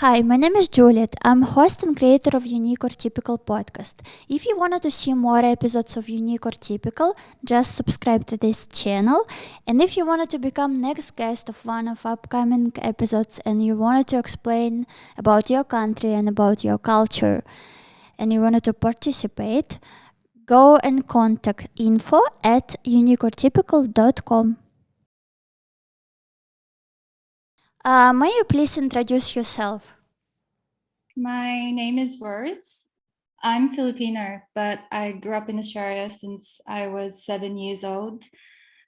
Hi, my name is Juliet. I'm host and creator of Unique or Typical podcast. If you wanted to see more episodes of Unique or Typical, just subscribe to this channel. And if you wanted to become next guest of one of upcoming episodes and you wanted to explain about your country and about your culture and you wanted to participate, go and contact info@uniqueortypical.com. May you please introduce yourself? My name is Words. I'm Filipino, but I grew up in Australia since I was 7 years old.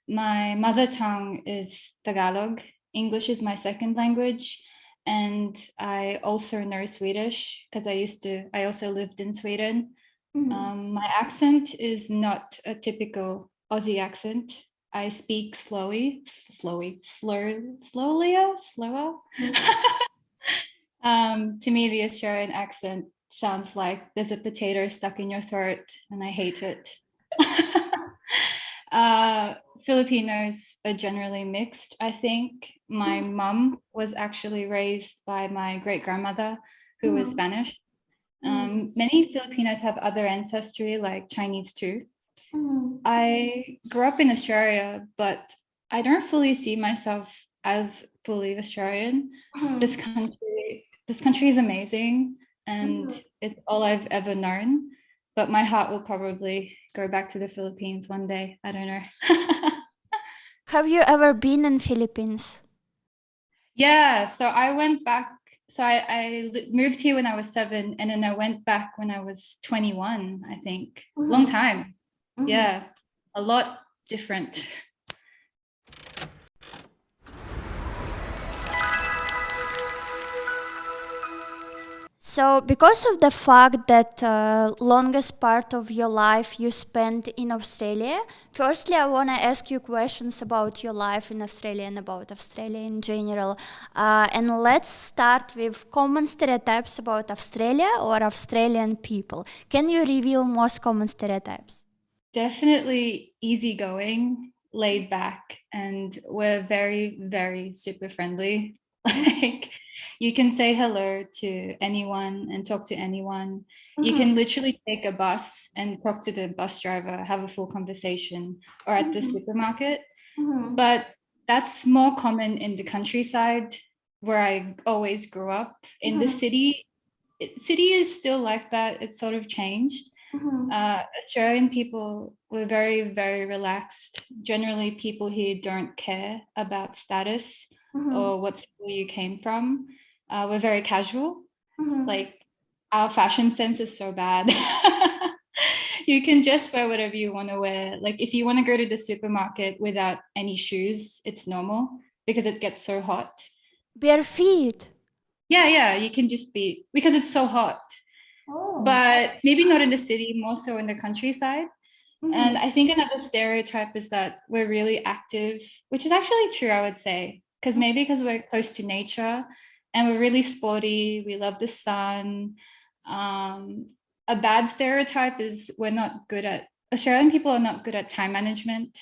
My mother tongue is Tagalog. English is my second language. And I also know Swedish because I also lived in Sweden. My accent is not a typical Aussie accent. I speak slower. To me, the Australian accent sounds like there's a potato stuck in your throat, and I hate it. Filipinos are generally mixed, I think. My mum was actually raised by my great-grandmother, who was Spanish. Many Filipinos have other ancestry, like Chinese too. I grew up in Australia, but I don't fully see myself as fully Australian. This country is amazing, and it's all I've ever known. But my heart will probably go back to the Philippines one day. I don't know. Have you ever been in Philippines? Yeah, so I went back. So I moved here when I was 7, and then I went back when I was 21, I think. Long time. Yeah, a lot different. So, because of the fact that longest part of your life you spent in Australia, firstly, I want to ask you questions about your life in Australia and about Australia in general. And let's start with common stereotypes about Australia or Australian people. Can you reveal most common stereotypes? Definitely easygoing, laid back, and we're very, very super friendly. Like, you can say hello to anyone and talk to anyone. You can literally take a bus and talk to the bus driver, have a full conversation, or at the supermarket. But that's more common in the countryside where I always grew up. In the city is still like that. It's sort of changed. Australian people were very, very relaxed. Generally, people here don't care about status or what school you came from. We're very casual. Like, our fashion sense is so bad. You can just wear whatever you want to wear. Like, if you want to go to the supermarket without any shoes, it's normal because it gets so hot. Bare feet. Yeah, you can just be, because it's so hot. But maybe not in the city, more so in the countryside. And I think another stereotype is that we're really active, which is actually true, I would say, because we're close to nature and we're really sporty. We love the sun. A bad stereotype is Australian people are not good at time management.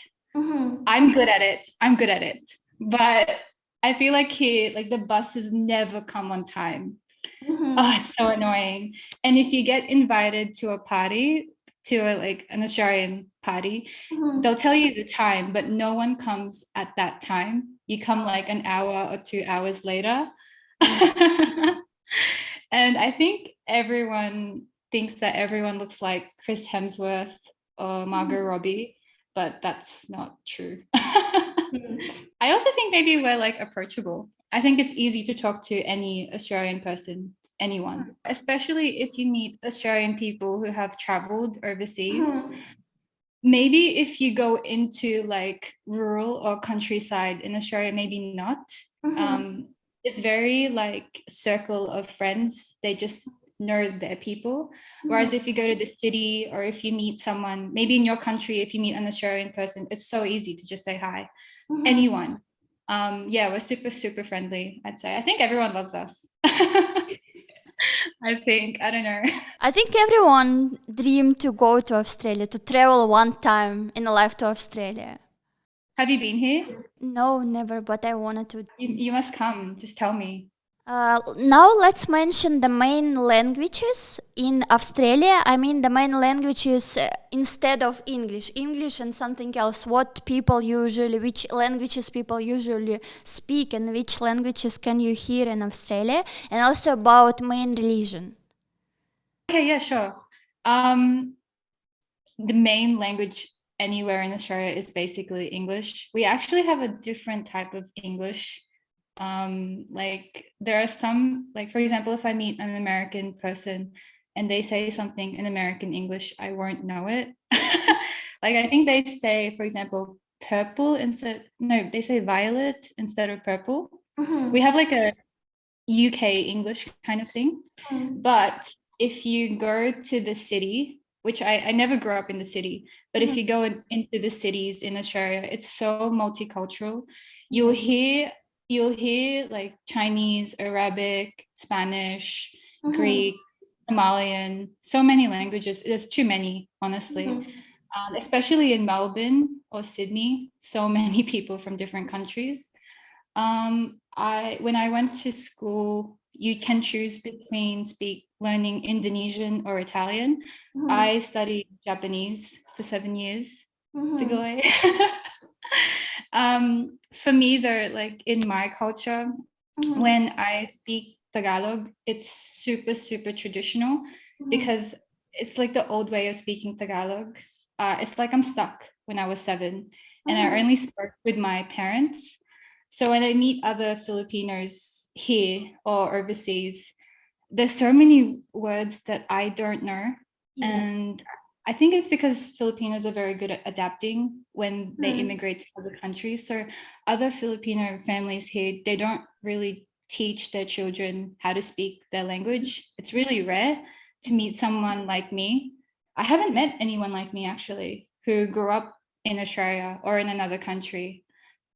I'm good at it. But I feel like here, like the buses never come on time. Oh, it's so annoying. And if you get invited to a party, like an Australian party, they'll tell you the time, but no one comes at that time. You come like an hour or 2 hours later. And I think everyone thinks that everyone looks like Chris Hemsworth or Margot Robbie, but that's not true. I also think maybe we're like approachable. I think it's easy to talk to any Australian person, anyone, especially if you meet Australian people who have traveled overseas. Maybe if you go into like rural or countryside in Australia, maybe not. It's very like circle of friends. They just know their people. Whereas if you go to the city or if you meet someone, maybe in your country, if you meet an Australian person, it's so easy to just say hi. Anyone. Yeah, we're super, super friendly, I'd say. I think everyone loves us. I think. I don't know. I think everyone dreamed to go to Australia, to travel one time in a life to Australia. Have you been here? No, never, but I wanted to. You must come. Just tell me. Now let's mention the main languages in Australia. I mean the main languages instead of English and something else. Which languages people usually speak, and which languages can you hear in Australia, and also about main religion. Okay, yeah, sure. The main language anywhere in Australia is basically English. We actually have a different type of English. Like there are some, like for example, if I meet an American person and they say something in American English, I won't know it. Like I think they say, for example, purple instead, no, they say violet instead of purple. We have like a UK English kind of thing. But if you go to the city, which I never grew up in the city, but if you go into the cities in Australia, it's so multicultural. You'll hear like Chinese, Arabic, Spanish, Greek, Somalian, so many languages. There's too many, honestly. Especially in Melbourne or Sydney, so many people from different countries. When I went to school, you can choose between learning Indonesian or Italian. I studied Japanese for 7 years. Sugoi. For me, though, like in my culture, when I speak Tagalog, it's super, super traditional because it's like the old way of speaking Tagalog. It's like I'm stuck when I was 7 and I only spoke with my parents. So when I meet other Filipinos here or overseas, there's so many words that I don't know. And I think it's because Filipinos are very good at adapting when they immigrate to other countries. So other Filipino families here, they don't really teach their children how to speak their language. It's really rare to meet someone like me. I haven't met anyone like me actually who grew up in Australia or in another country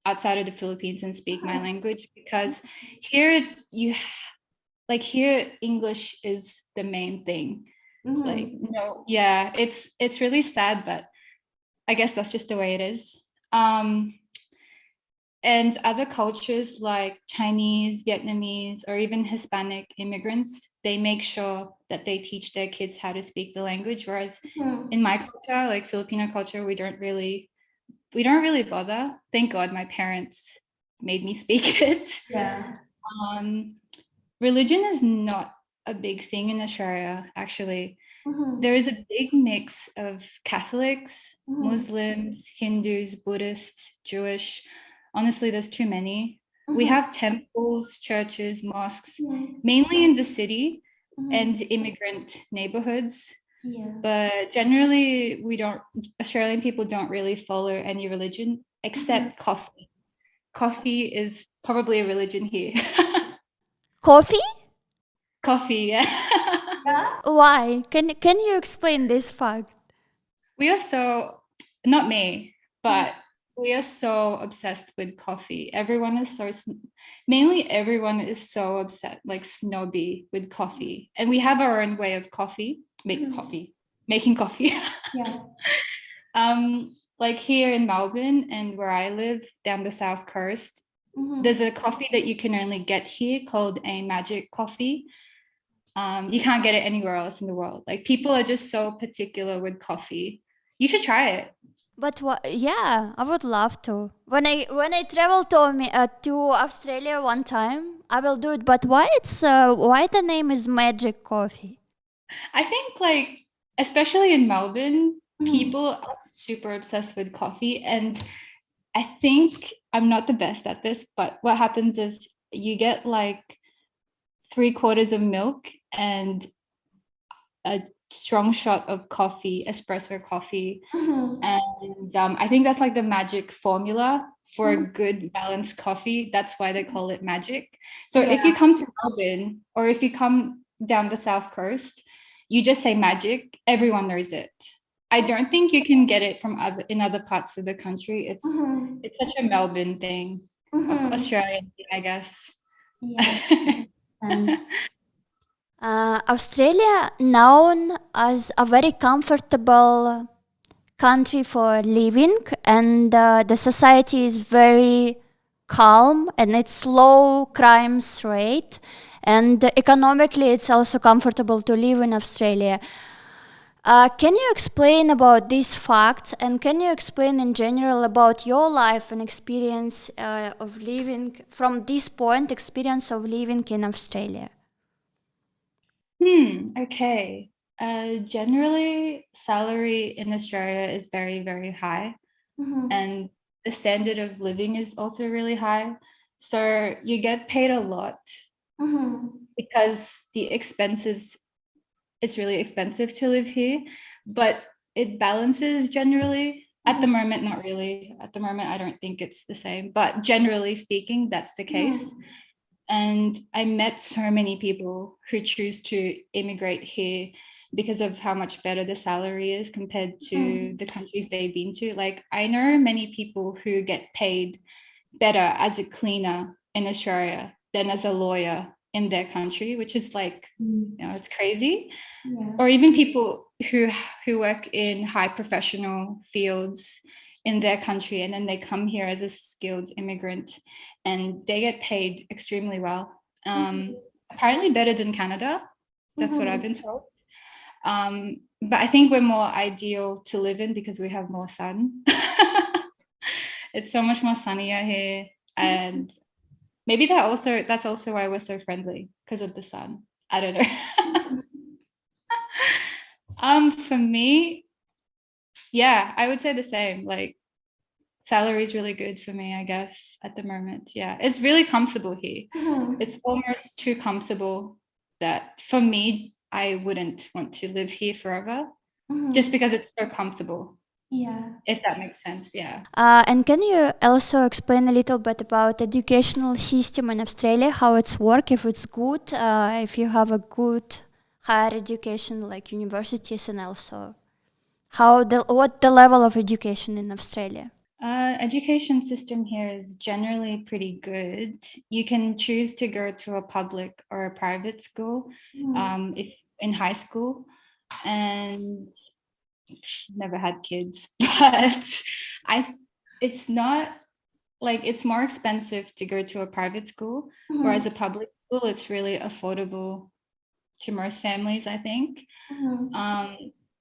outside of the Philippines and speak my language, because here here English is the main thing. Like no, yeah, it's really sad, but I guess that's just the way it is. And other cultures like Chinese, Vietnamese, or even Hispanic immigrants, they make sure that they teach their kids how to speak the language. Whereas in my culture, like Filipino culture, we don't really bother. Thank God my parents made me speak it. Yeah. Religion is not a big thing in Australia, actually. There is a big mix of Catholics, Muslims, Hindus, Buddhists, Jewish. Honestly, there's too many. We have temples, churches, mosques, mainly in the city and immigrant neighborhoods. But generally, Australian people don't really follow any religion except coffee. Coffee is probably a religion here. Coffee? Coffee, yeah. Why? Can you explain this fact? We are so, not me, but we are so obsessed with coffee. Mainly everyone is so upset, like snobby with coffee. And we have our own way of making coffee. Like here in Melbourne and where I live down the south coast, there's a coffee that you can only get here called a magic coffee. You can't get it anywhere else in the world. Like people are just so particular with coffee. You should try it. But yeah, I would love to. When I travel to Australia one time, I will do it. But why the name is Magic Coffee? I think like especially in Melbourne, people are super obsessed with coffee, and I think I'm not the best at this, but what happens is you get like 3/4 of milk and a strong shot of coffee, espresso coffee. And I think that's like the magic formula for a good balanced coffee. That's why they call it magic. So if you come to Melbourne or if you come down the south coast, you just say magic, everyone knows it. I don't think you can get it from other parts of the country. It's such a Melbourne thing, Australian thing, I guess. Australia known as a very comfortable country for living, and the society is very calm and it's low crimes rate, and economically it's also comfortable to live in Australia. Can you explain about these facts, and can you explain in general about your life and experience of living from this point, experience of living in Australia? Okay. Generally, salary in Australia is very, very high, and the standard of living is also really high. So you get paid a lot because the expenses, it's really expensive to live here, but it balances generally. At the moment, not really. At the moment, I don't think it's the same, but generally speaking, that's the case. And I met so many people who choose to immigrate here because of how much better the salary is compared to the countries they've been to. Like, I know many people who get paid better as a cleaner in Australia than as a lawyer in their country, which is like, it's crazy. Or even people who work in high professional fields in their country, and then they come here as a skilled immigrant and they get paid extremely well. Apparently better than Canada. That's what I've been told. But I think we're more ideal to live in because we have more sun. It's so much more sunnier here. And maybe that's also why we're so friendly, because of the sun. I don't know. For me, yeah, I would say the same. Like, salary is really good for me, I guess, at the moment. Yeah, it's really comfortable here. It's almost too comfortable that for me, I wouldn't want to live here forever, just because it's so comfortable. Yeah. If that makes sense. Yeah. And can you also explain a little bit about educational system in Australia, how it's work, if it's good, if you have a good higher education like universities, and also what the level of education in Australia? Education system here is generally pretty good. You can choose to go to a public or a private school, if in high school, and never had kids, but it's not like, it's more expensive to go to a private school, whereas a public school, it's really affordable to most families, I think.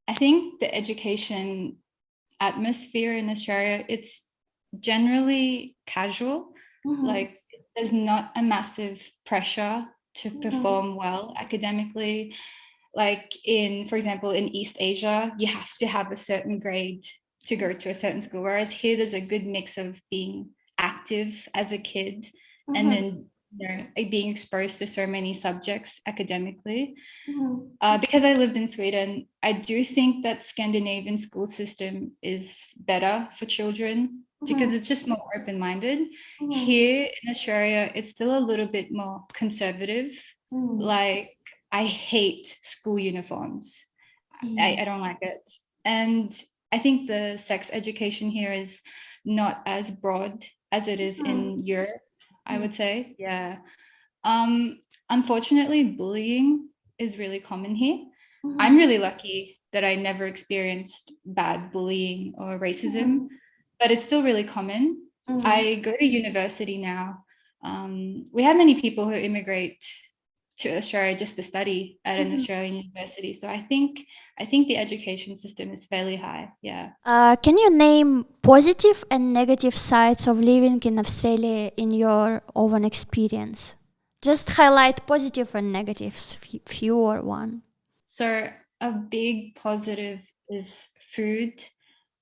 I think the education atmosphere in Australia, it's generally casual. Like, there's not a massive pressure to perform well academically. Like, for example, in East Asia, you have to have a certain grade to go to a certain school, whereas here there's a good mix of being active as a kid and then like being exposed to so many subjects academically. Because I lived in Sweden, I do think that Scandinavian school system is better for children because it's just more open-minded. Here in Australia, it's still a little bit more conservative. Like, I hate school uniforms. I don't like it. And I think the sex education here is not as broad as it is in Europe, I would say. Yeah. Unfortunately, bullying is really common here. I'm really lucky that I never experienced bad bullying or racism, but it's still really common. I go to university now. We have many people who immigrate to Australia just to study at an Australian university. So I think the education system is fairly high. Yeah. Can you name positive and negative sides of living in Australia in your own experience? Just highlight positive and negatives, few or one. So a big positive is food,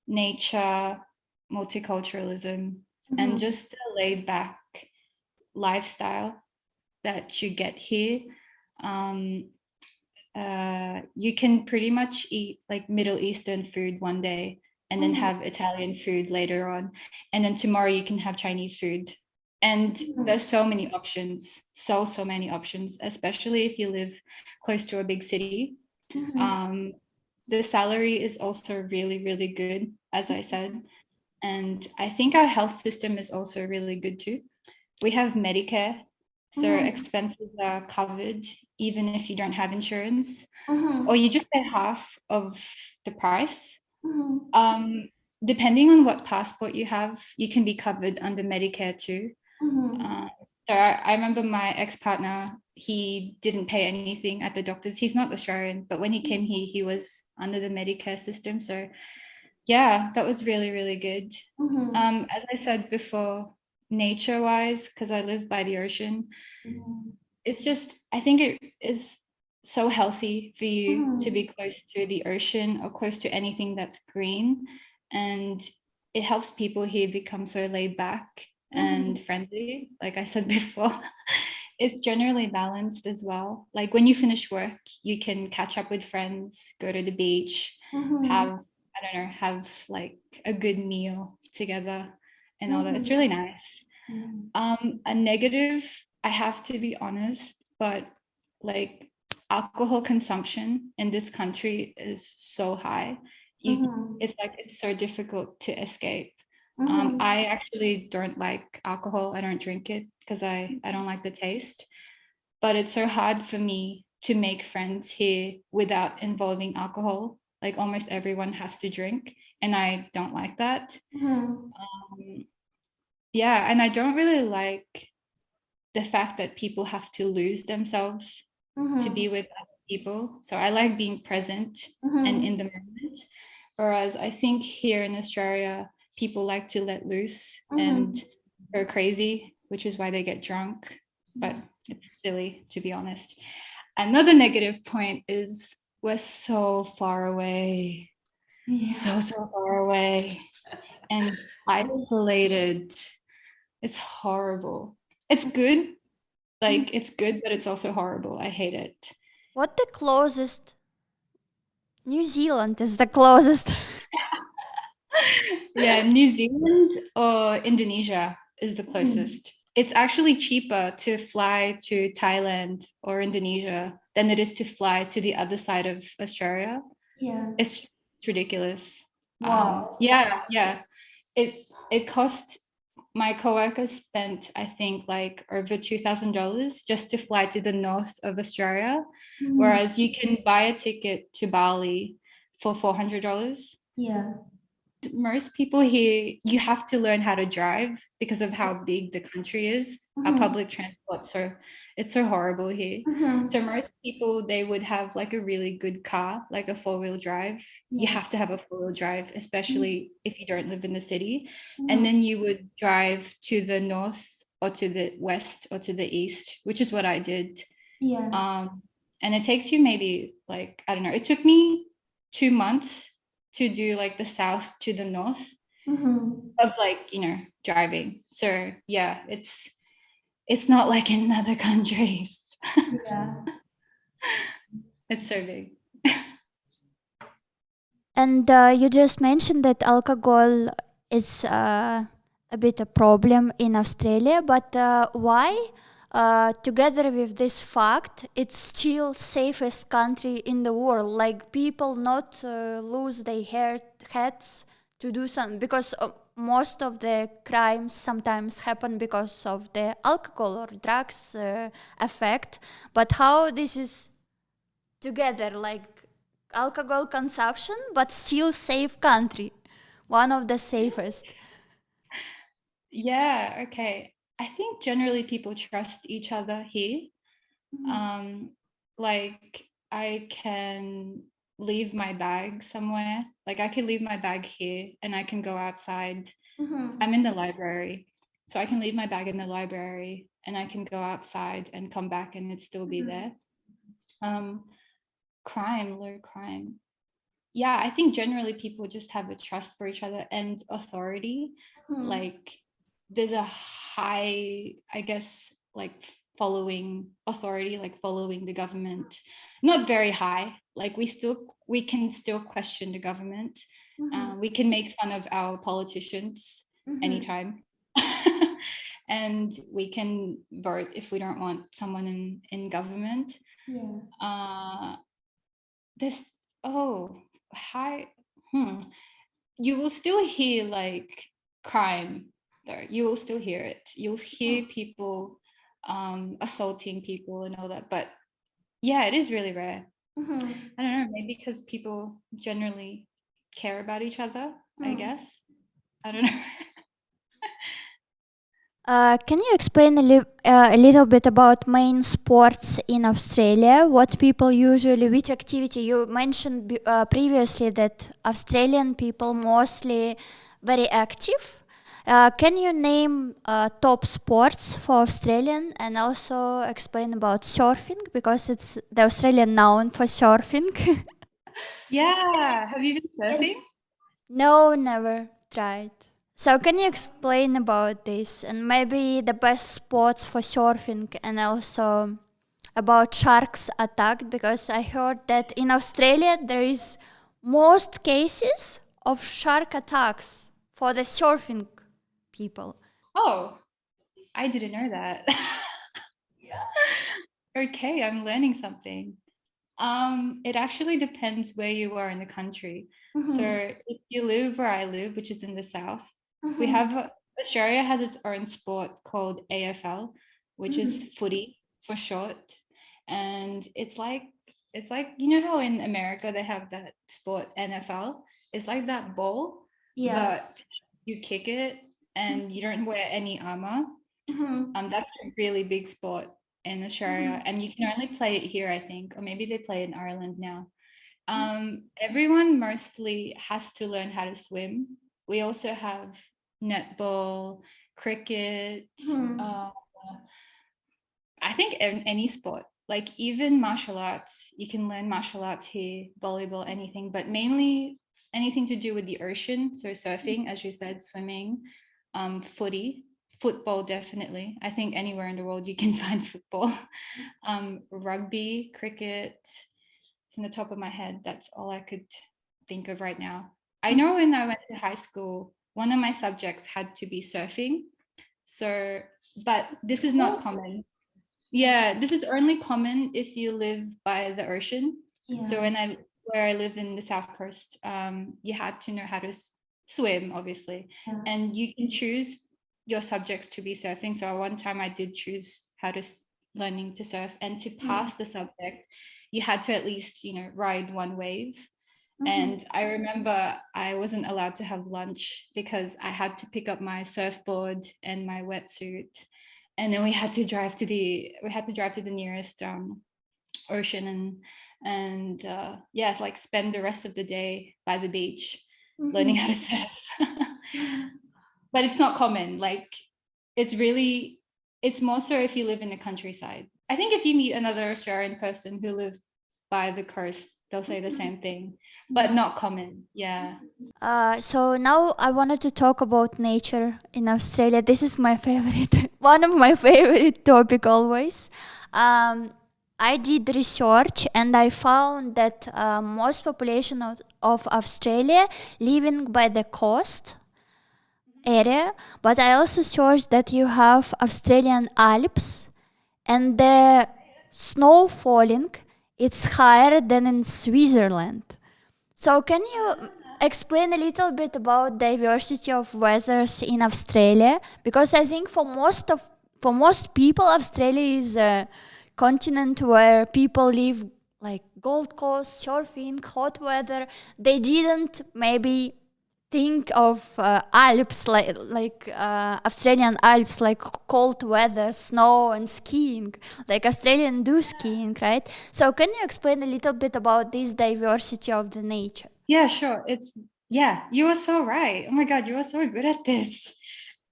nature, multiculturalism, and just the laid back lifestyle that you get here. You can pretty much eat like Middle Eastern food one day and then have Italian food later on. And then tomorrow you can have Chinese food. And there's so many options, so many options, especially if you live close to a big city. The salary is also really, really good, as I said. And I think our health system is also really good too. We have Medicare, so expenses are covered even if you don't have insurance, or you just pay half of the price. Depending on what passport you have, you can be covered under Medicare too. So I remember my ex-partner, he didn't pay anything at the doctor's. He's not Australian, but when he came here, he was under the Medicare system. So yeah, that was really, really good. As I said before, nature-wise, because I live by the ocean, it's just, I think it is so healthy for you to be close to the ocean or close to anything that's green. And it helps people here become so laid back and friendly. Like I said before, it's generally balanced as well. Like when you finish work, you can catch up with friends, go to the beach, have, I don't know, have like a good meal together and all that. It's really nice. A negative, I have to be honest, but like alcohol consumption in this country is so high. It's like it's so difficult to escape. I actually don't like alcohol. I don't drink it because I don't like the taste. But it's so hard for me to make friends here without involving alcohol. Like almost everyone has to drink, and I don't like that. Yeah, and I don't really like the fact that people have to lose themselves to be with other people. So I like being present and in the moment. Whereas I think here in Australia, people like to let loose and go crazy, which is why they get drunk. But it's silly, to be honest. Another negative point is we're so far away. So far away and isolated. It's horrible. It's good. Like it's good, but it's also horrible. I hate it. What the closest? New Zealand is the closest. Yeah, New Zealand or Indonesia is the closest. It's actually cheaper to fly to Thailand or Indonesia than it is to fly to the other side of Australia. It's ridiculous. Yeah. It cost, my coworker spent, I think, like over $2,000 just to fly to the north of Australia, whereas you can buy a ticket to Bali for $400. Most people here, you have to learn how to drive because of how big the country is. Our public transport, so it's so horrible here. So most people, they would have like a really good car, like a four-wheel drive. You have to have a four-wheel drive, especially if you don't live in the city. And then you would drive to the north or to the west or to the east, which is what I did. And it takes you maybe like, I don't know, it took me 2 months to do like the south to the north of like, driving. So yeah, it's not like in other countries. It's so big. And you just mentioned that alcohol is a bit a problem in Australia, but why? Together with this fact, it's still safest country in the world. Like people not lose their heads to do something because most of the crimes sometimes happen because of the alcohol or drugs effect. But how this is together, like alcohol consumption, but still safe country, one of the safest. Yeah, okay. I think generally people trust each other here. Like I can leave my bag somewhere. Like I can leave my bag here and I can go outside. I'm in the library. So I can leave my bag in the library and I can go outside and come back and it still be there. Low crime. Yeah, I think generally people just have a trust for each other and authority. Like there's a high, I guess, like following authority, like following the government. Not very high. Like we can still question the government. We can make fun of our politicians anytime. And we can vote if we don't want someone in government. This high. You will still hear like crime though. You will still hear it. You'll hear people assaulting people and all that, but yeah, it is really rare. I don't know, maybe because people generally care about each other, I guess. I don't know. Can you explain a little bit about main sports in Australia? What people usually, which activity? You mentioned previously that Australian people mostly very active. Can you name top sports for Australian and also explain about surfing because it's the Australian noun for surfing? Yeah. Have you been surfing? No, never tried. So can you explain about this and maybe the best spots for surfing and also about sharks attack because I heard that in Australia there is most cases of shark attacks for the surfing people. Oh, I didn't know that. Okay, I'm learning something. It actually depends where you are in the country. So if you live where I live, which is in the south, we have Australia has its own sport called AFL, which is footy for short. And it's like you know how in America they have that sport NFL? It's like that ball, Yeah. but you kick it and you don't wear any armor. That's a really big sport in Australia, and you can only play it here, I think, or maybe they play in Ireland now. Everyone mostly has to learn how to swim. We also have netball, cricket. Uh, I think any sport, like even martial arts, you can learn martial arts here, volleyball, anything, but mainly anything to do with the ocean. So surfing, as you said, swimming, footy, football, definitely. I think anywhere in the world you can find football. Rugby, cricket, from the top of my head, that's all I could think of right now. I know when I went to high school, one of my subjects had to be surfing. So, but this is not common. Yeah, this is only common if you live by the ocean. So where I live in the south coast, you had to know how to swim, obviously, and you can choose your subjects to be surfing. So one time I did choose how to learning to surf, and to pass the subject, you had to at least ride one wave. And I remember I wasn't allowed to have lunch because I had to pick up my surfboard and my wetsuit, and then we had to drive to the nearest ocean, and yeah, like spend the rest of the day by the beach learning how to surf. But it's not common. Like it's more so if you live in the countryside. I think if you meet another Australian person who lives by the coast, they'll say the same thing, but not common. Yeah. So now I wanted to talk about nature in Australia. This is my favorite, one of my favorite topic always. Um, I did research and I found that most population of Australia living by the coast area, but I also searched that you have Australian Alps and the snow falling it's higher than in Switzerland. So can you explain a little bit about diversity of weathers in Australia? Because I think for most people, Australia is a continent where people live like Gold Coast, surfing, hot weather. They didn't maybe think of Alps like Australian Alps like cold weather, snow and skiing. Like Australian do skiing, right? So can you explain a little bit about this diversity of the nature? Yeah, sure. Yeah, you are so right. Oh my God, you are so good at this.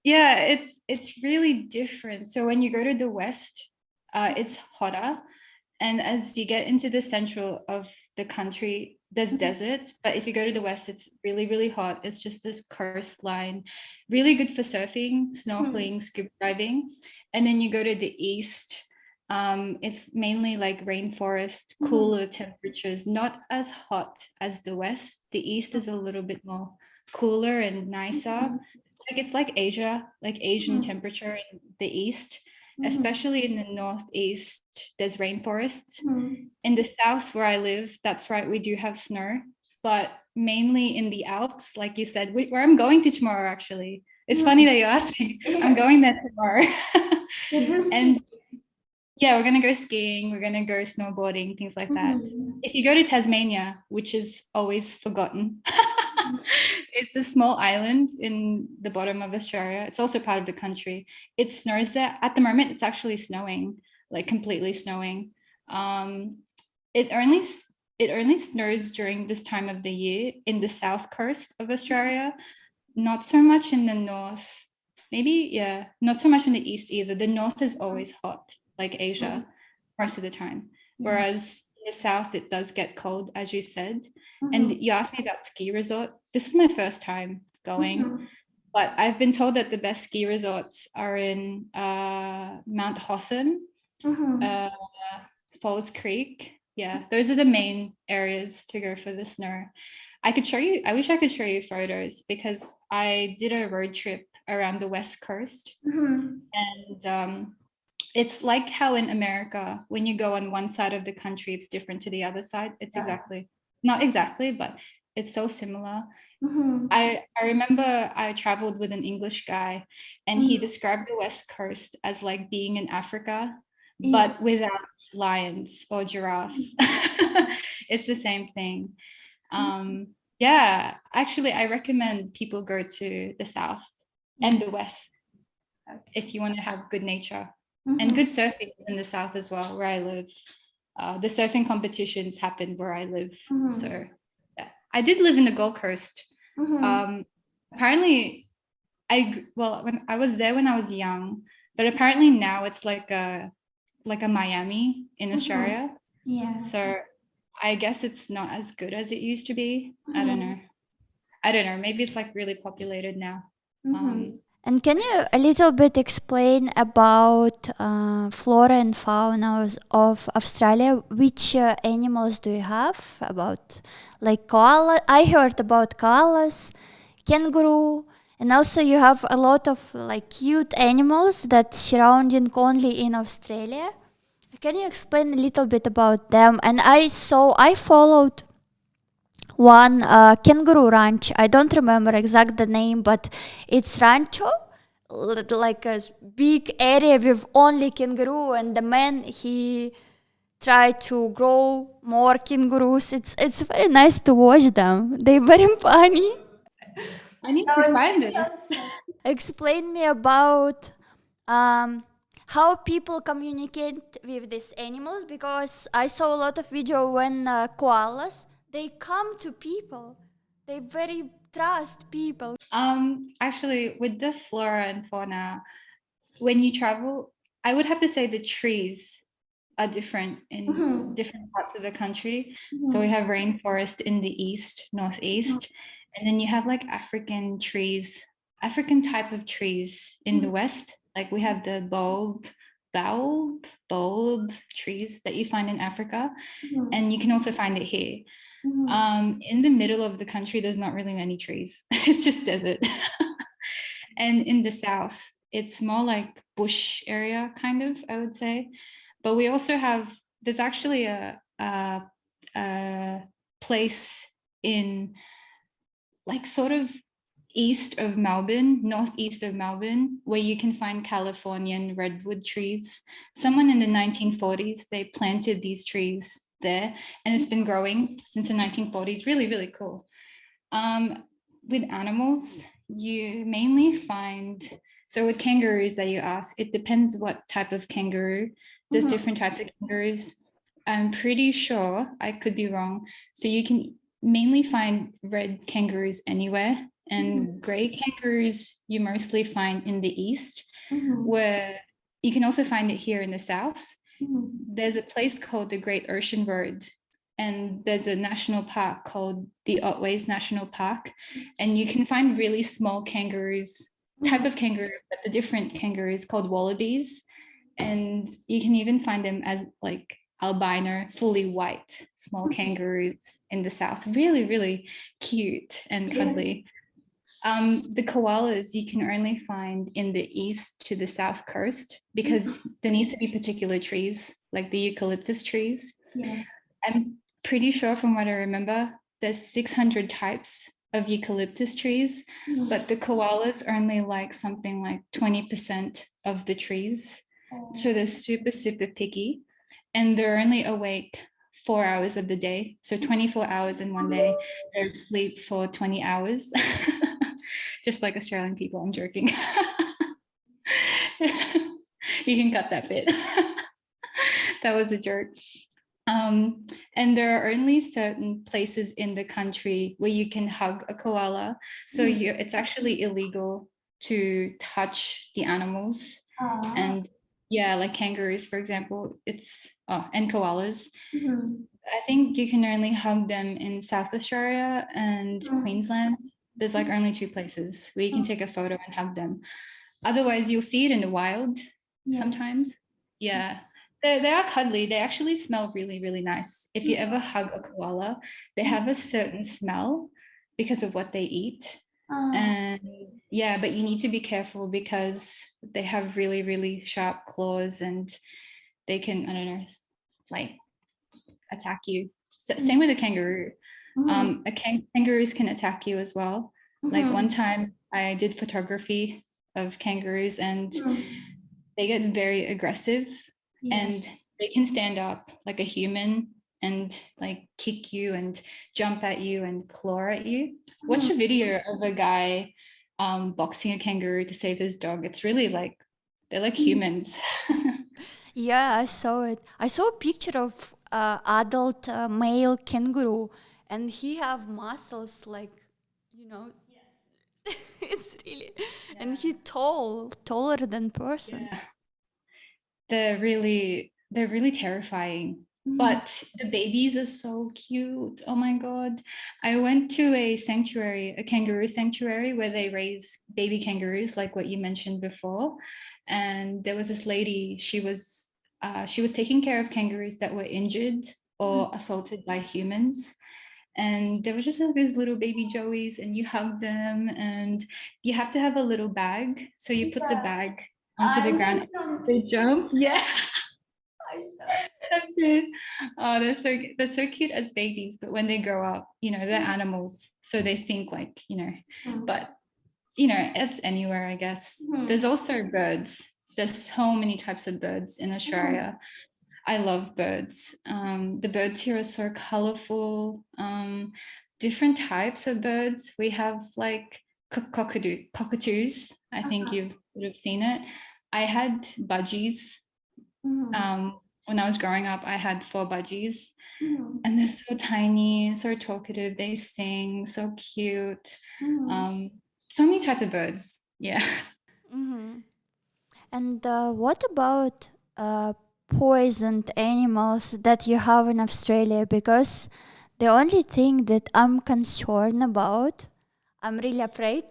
Yeah, it's really different. So when you go to the west, it's hotter. And as you get into the central of the country, there's desert. But if you go to the west, it's really, really hot. It's just this coastline, really good for surfing, snorkeling, scuba diving. And then you go to the east, it's mainly like rainforest, cooler temperatures, not as hot as the west. The east is a little bit more cooler and nicer. Like it's like Asia, like Asian temperature in the east, especially in the northeast, there's rainforests. In the south where I live, that's right, we do have snow, but mainly in the Alps, like you said, where I'm going to tomorrow, actually. It's funny that you asked me. I'm going there tomorrow. And yeah, we're gonna go skiing, we're gonna go snowboarding, things like that. If you go to Tasmania, which is always forgotten, It's a small island in the bottom of Australia. It's also part of the country. It snows there. At the moment, it's actually snowing, like completely snowing. Um, it only it only snows during this time of the year in the south coast of Australia, not so much in the north. Maybe, yeah, not so much in the east either. The north is always hot, like Asia, most of the time. Whereas in the south, it does get cold, as you said. And you asked me about ski resort. This is my first time going, but I've been told that the best ski resorts are in Mount Hotham, uh, Falls Creek. Yeah, those are the main areas to go for the snow. I could show you, I wish I could show you photos because I did a road trip around the West Coast. And it's like how in America, when you go on one side of the country, it's different to the other side. It's exactly, not exactly, but it's so similar. I remember I traveled with an English guy and he described the West Coast as like being in Africa, but without lions or giraffes. It's the same thing. Yeah, actually, I recommend people go to the South and the West if you want to have good nature and good surfing in the South as well, where I live. The surfing competitions happen where I live. So yeah. I did live in the Gold Coast. Apparently, when I was there when I was young, but apparently now it's like a Miami in Australia. Yeah. So I guess it's not as good as it used to be. I don't know. Maybe it's like really populated now. And can you a little bit explain about flora and fauna of Australia? Which animals do you have? About like koala? I heard about koalas, kangaroo, and also you have a lot of like cute animals that surrounding only in Australia. Can you explain a little bit about them? And I followed one kangaroo ranch. I don't remember exact the name, but it's rancho, like a big area with only kangaroo. And the man he tried to grow more kangaroos. It's very nice to watch them. They're very funny. I need to find it. Explain me about um, how people communicate with these animals because I saw a lot of video when koalas they come to people. They very trust people. Actually, with the flora and fauna, when you travel, I would have to say the trees are different in different parts of the country. So we have rainforest in the east, northeast, and then you have like African trees, African type of trees in the west. Like we have the bulb trees that you find in Africa, and you can also find it here. In the middle of the country, there's not really many trees. It's just desert. And in the south, it's more like bush area, kind of, I would say. But we also have, there's actually a place in like sort of east of Melbourne, northeast of Melbourne, where you can find Californian redwood trees. Someone in the 1940s, they planted these trees there and it's been growing since the 1940s. Really, really cool. With animals, you mainly find, so with kangaroos that you ask, it depends what type of kangaroo. There's different types of kangaroos. I'm pretty sure, I could be wrong. So you can mainly find red kangaroos anywhere, and gray kangaroos you mostly find in the east, where you can also find it here in the south. There's a place called the Great Ocean Road, and there's a national park called the Otways National Park, and you can find really small kangaroos, type of kangaroo, but the different kangaroos called wallabies, and you can even find them as like albino, fully white, small kangaroos in the south. Really, really cute and cuddly. The koalas you can only find in the east to the south coast because there needs to be particular trees, like the eucalyptus trees. I'm pretty sure from what I remember, there's 600 types of eucalyptus trees, but the koalas only like something like 20% of the trees. So they're super, super picky, and they're only awake 4 hours of the day. So 24 hours in one day. They're asleep for 20 hours. Just like Australian people, I'm joking. You can cut that bit. That was a joke. And there are only certain places in the country where you can hug a koala. So it's actually illegal to touch the animals. And yeah, like kangaroos, for example, and koalas. I think you can only hug them in South Australia and Queensland. There's like only 2 places where you can take a photo and hug them. Otherwise, you'll see it in the wild sometimes. Yeah. They are cuddly. They actually smell really, really nice. If you ever hug a koala, they have a certain smell because of what they eat. And yeah, but you need to be careful because they have really, really sharp claws and they can, I don't know, like attack you. Same with a kangaroo. Kangaroos can attack you as well. Like one time I did photography of kangaroos and they get very aggressive and they can stand up like a human and like kick you and jump at you and claw at you. Watch a video of a guy boxing a kangaroo to save his dog. It's really like, they're like humans. Yeah, I saw it. I saw a picture of adult male kangaroo, and he have muscles like, it's really, and he taller than person. Yeah. They're really terrifying. But the babies are so cute. Oh my God. I went to a sanctuary, a kangaroo sanctuary where they raise baby kangaroos, like what you mentioned before. And there was this lady, she was taking care of kangaroos that were injured or assaulted by humans. And there was just like these little baby joeys, and you hug them, and you have to have a little bag. So you put the bag onto the ground. They jump. Yeah. That's it. Oh, they're so cute as babies, but when they grow up, they're animals. So they think like, but it's anywhere, I guess. There's also birds. There's so many types of birds in Australia. I love birds. The birds here are so colorful. Different types of birds. We have like cockatoos. I think you would have seen it. I had budgies. When I was growing up, I had 4 budgies. And they're so tiny, so talkative. They sing, so cute. So many types of birds. Yeah. And what about poisoned animals that you have in Australia? Because the only thing that I'm concerned about, I'm really afraid,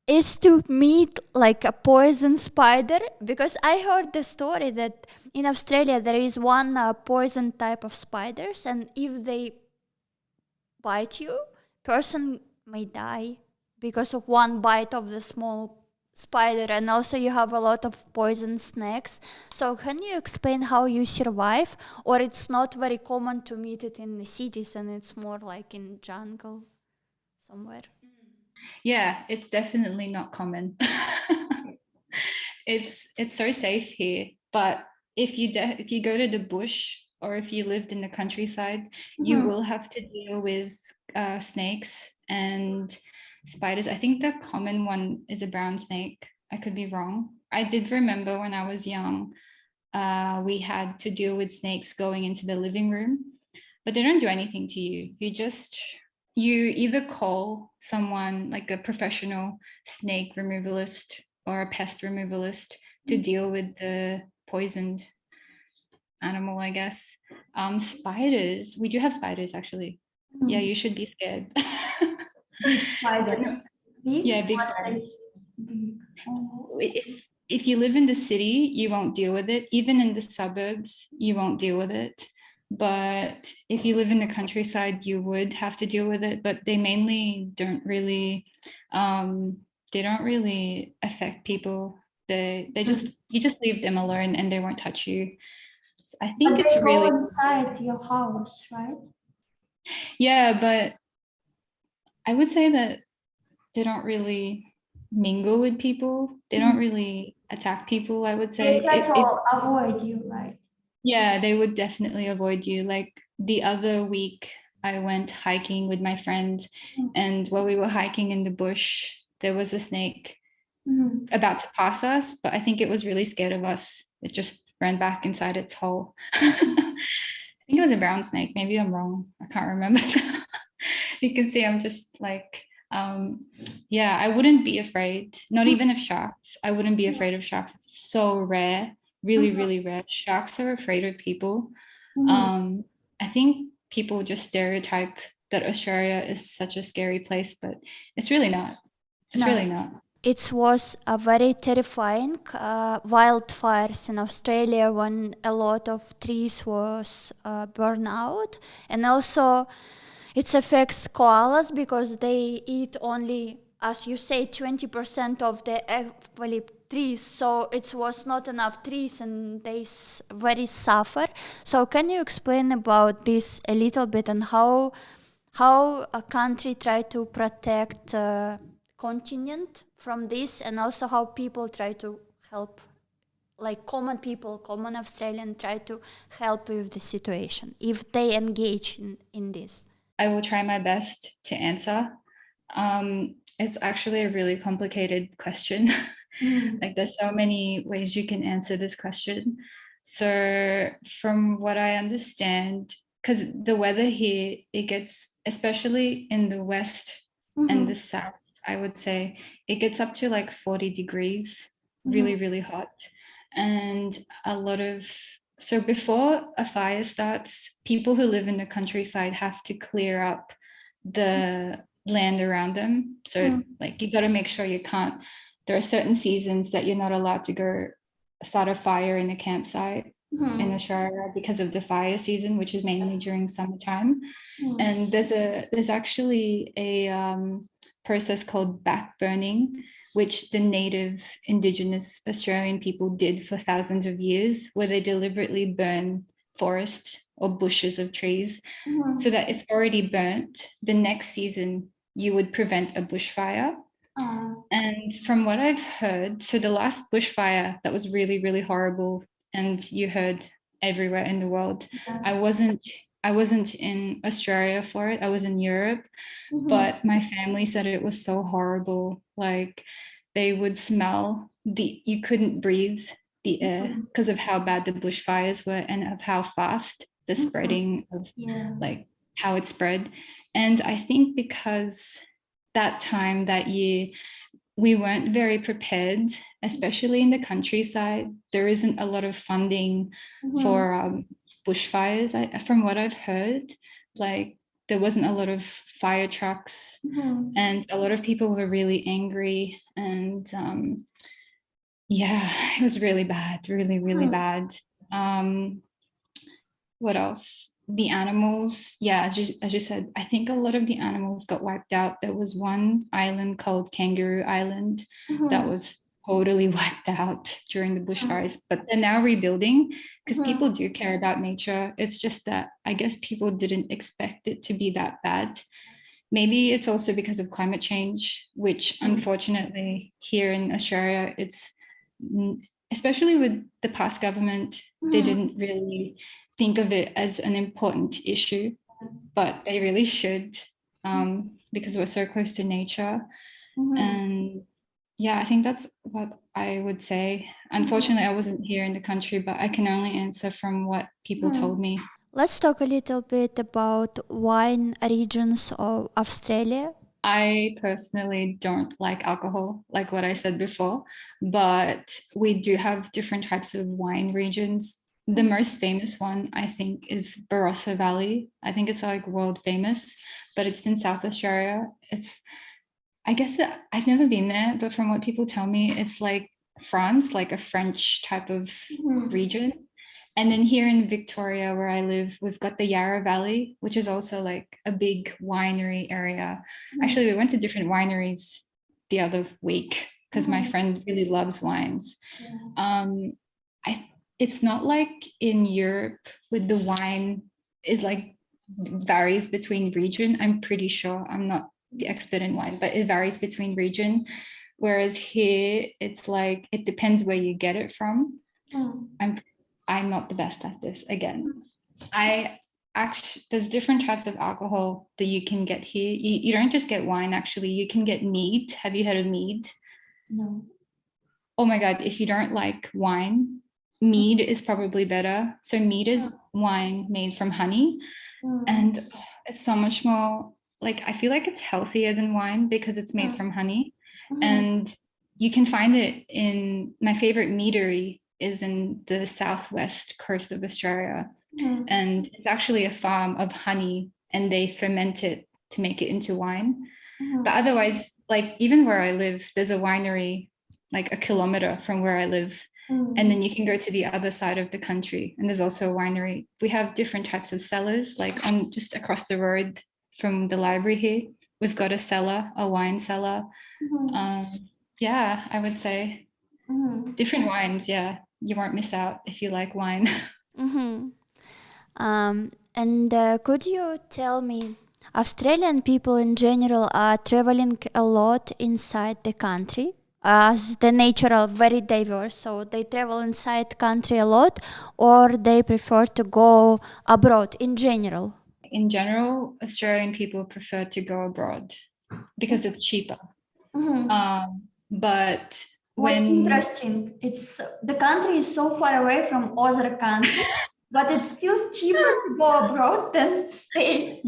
is to meet like a poison spider. Because I heard the story that in Australia there is one poison type of spiders, and if they bite you, person may die because of one bite of the small spider. And also you have a lot of poison snakes. So can you explain how you survive, or it's not very common to meet it in the cities and it's more like in jungle somewhere? Yeah, it's definitely not common. It's so safe here, but if you go to the bush or if you lived in the countryside, you will have to deal with snakes and spiders. I think the common one is a brown snake. I could be wrong. I did remember when I was young, we had to deal with snakes going into the living room, but they don't do anything to you. You either call someone like a professional snake removalist or a pest removalist to deal with the poisoned animal, I guess. Spiders, we do have spiders actually. Yeah, you should be scared. Big spiders. Big? Yeah, big spiders. If you live in the city, you won't deal with it. Even in the suburbs, you won't deal with it. But if you live in the countryside, you would have to deal with it. But they mainly don't really, they don't really affect people. You just leave them alone and they won't touch you. So I think it's really inside your house, right? Yeah, but I would say that they don't really mingle with people. They don't really attack people, I would say. Avoid you, right? Yeah, they would definitely avoid you. Like the other week I went hiking with my friend, and while we were hiking in the bush, there was a snake about to pass us, but I think it was really scared of us. It just ran back inside its hole. I think it was a brown snake. Maybe I'm wrong. I can't remember. You can see I'm just like, yeah, I wouldn't be afraid, not even of sharks. I wouldn't be afraid of sharks. It's so rare, really, really rare. Sharks are afraid of people. I think people just stereotype that Australia is such a scary place, but it's really not. It's really not. It was a very terrifying wildfires in Australia when a lot of trees was burned out, and also it affects koalas because they eat only, as you say, 20% of the eucalypt trees. So it was not enough trees, and they very suffer. So can you explain about this a little bit and how a country try to protect continent from this, and also how people try to help, like common people, common Australian, try to help with the situation if they engage in this? I will try my best to answer. It's actually a really complicated question. Like there's so many ways you can answer this question. So from what I understand, because the weather here, it gets, especially in the west and the south, I would say, it gets up to like 40 degrees, really, really hot. And a lot of, so before a fire starts, people who live in the countryside have to clear up the land around them. So like you got to make sure you can't, there are certain seasons that you're not allowed to go start a fire in a campsite in Australia because of the fire season, which is mainly during summertime. And there's actually a process called backburning, which the native Indigenous Australian people did for thousands of years, where they deliberately burn forests or bushes of trees so that if already burnt, the next season you would prevent a bushfire. And from what I've heard, so the last bushfire that was really, really horrible, and you heard everywhere in the world, I wasn't in Australia for it. I was in Europe, but my family said it was so horrible. Like they would smell you couldn't breathe the air because of how bad the bushfires were and of how fast the spreading of like how it spread. And I think because that time, that year, we weren't very prepared, especially in the countryside. There isn't a lot of funding for bushfires. From what I've heard, like there wasn't a lot of fire trucks, and a lot of people were really angry. And yeah, it was really bad, really, really bad. What else? The animals, yeah, as you said, I think a lot of the animals got wiped out. There was one island called Kangaroo Island that was totally wiped out during the bushfires, but they're now rebuilding because people do care about nature. It's just that I guess people didn't expect it to be that bad. Maybe it's also because of climate change, which unfortunately here in Australia, it's especially with the past government, they didn't really think of it as an important issue, but they really should, because we're so close to nature. And yeah, I think that's what I would say. Unfortunately, I wasn't here in the country, but I can only answer from what people told me. Let's talk a little bit about wine regions of Australia. I personally don't like alcohol, like what I said before, but we do have different types of wine regions. The most famous one, I think, is Barossa Valley. I think it's like world famous, but it's in South Australia. I guess I've never been there, but from what people tell me, it's like France, like a French type of region. And then here in Victoria, where I live, we've got the Yarra Valley, which is also like a big winery area. Actually, we went to different wineries the other week because my friend really loves wines. It's not like in Europe with the wine is like varies between region. I'm pretty sure, I'm not the expert in wine, but it varies between region. Whereas here, it's like it depends where you get it from. I'm not the best at this. Again, I actually there's different types of alcohol that you can get here. You don't just get wine, actually. You can get mead. Have you heard of mead? No. Oh my God, if you don't like wine, mead is probably better. So mead is wine made from honey, and it's so much more, like, I feel like it's healthier than wine because it's made from honey. And you can find it in, my favorite meadery is in the southwest coast of Australia. And it's actually a farm of honey, and they ferment it to make it into wine. But otherwise, like, even where I live, there's a winery like a kilometer from where I live. And then you can go to the other side of the country, and there's also a winery. We have different types of cellars, like on just across the road from the library here. We've got a cellar, a wine cellar. Yeah, I would say different wines. Yeah, you won't miss out if you like wine. Mm-hmm. And could you tell me, Australian people in general are traveling a lot inside the country, as the nature are very diverse, so they travel inside country a lot, or they prefer to go abroad in general? In general, Australian people prefer to go abroad because it's cheaper. But What's when interesting, it's the country is so far away from other countries, but it's still cheaper to go abroad than stay.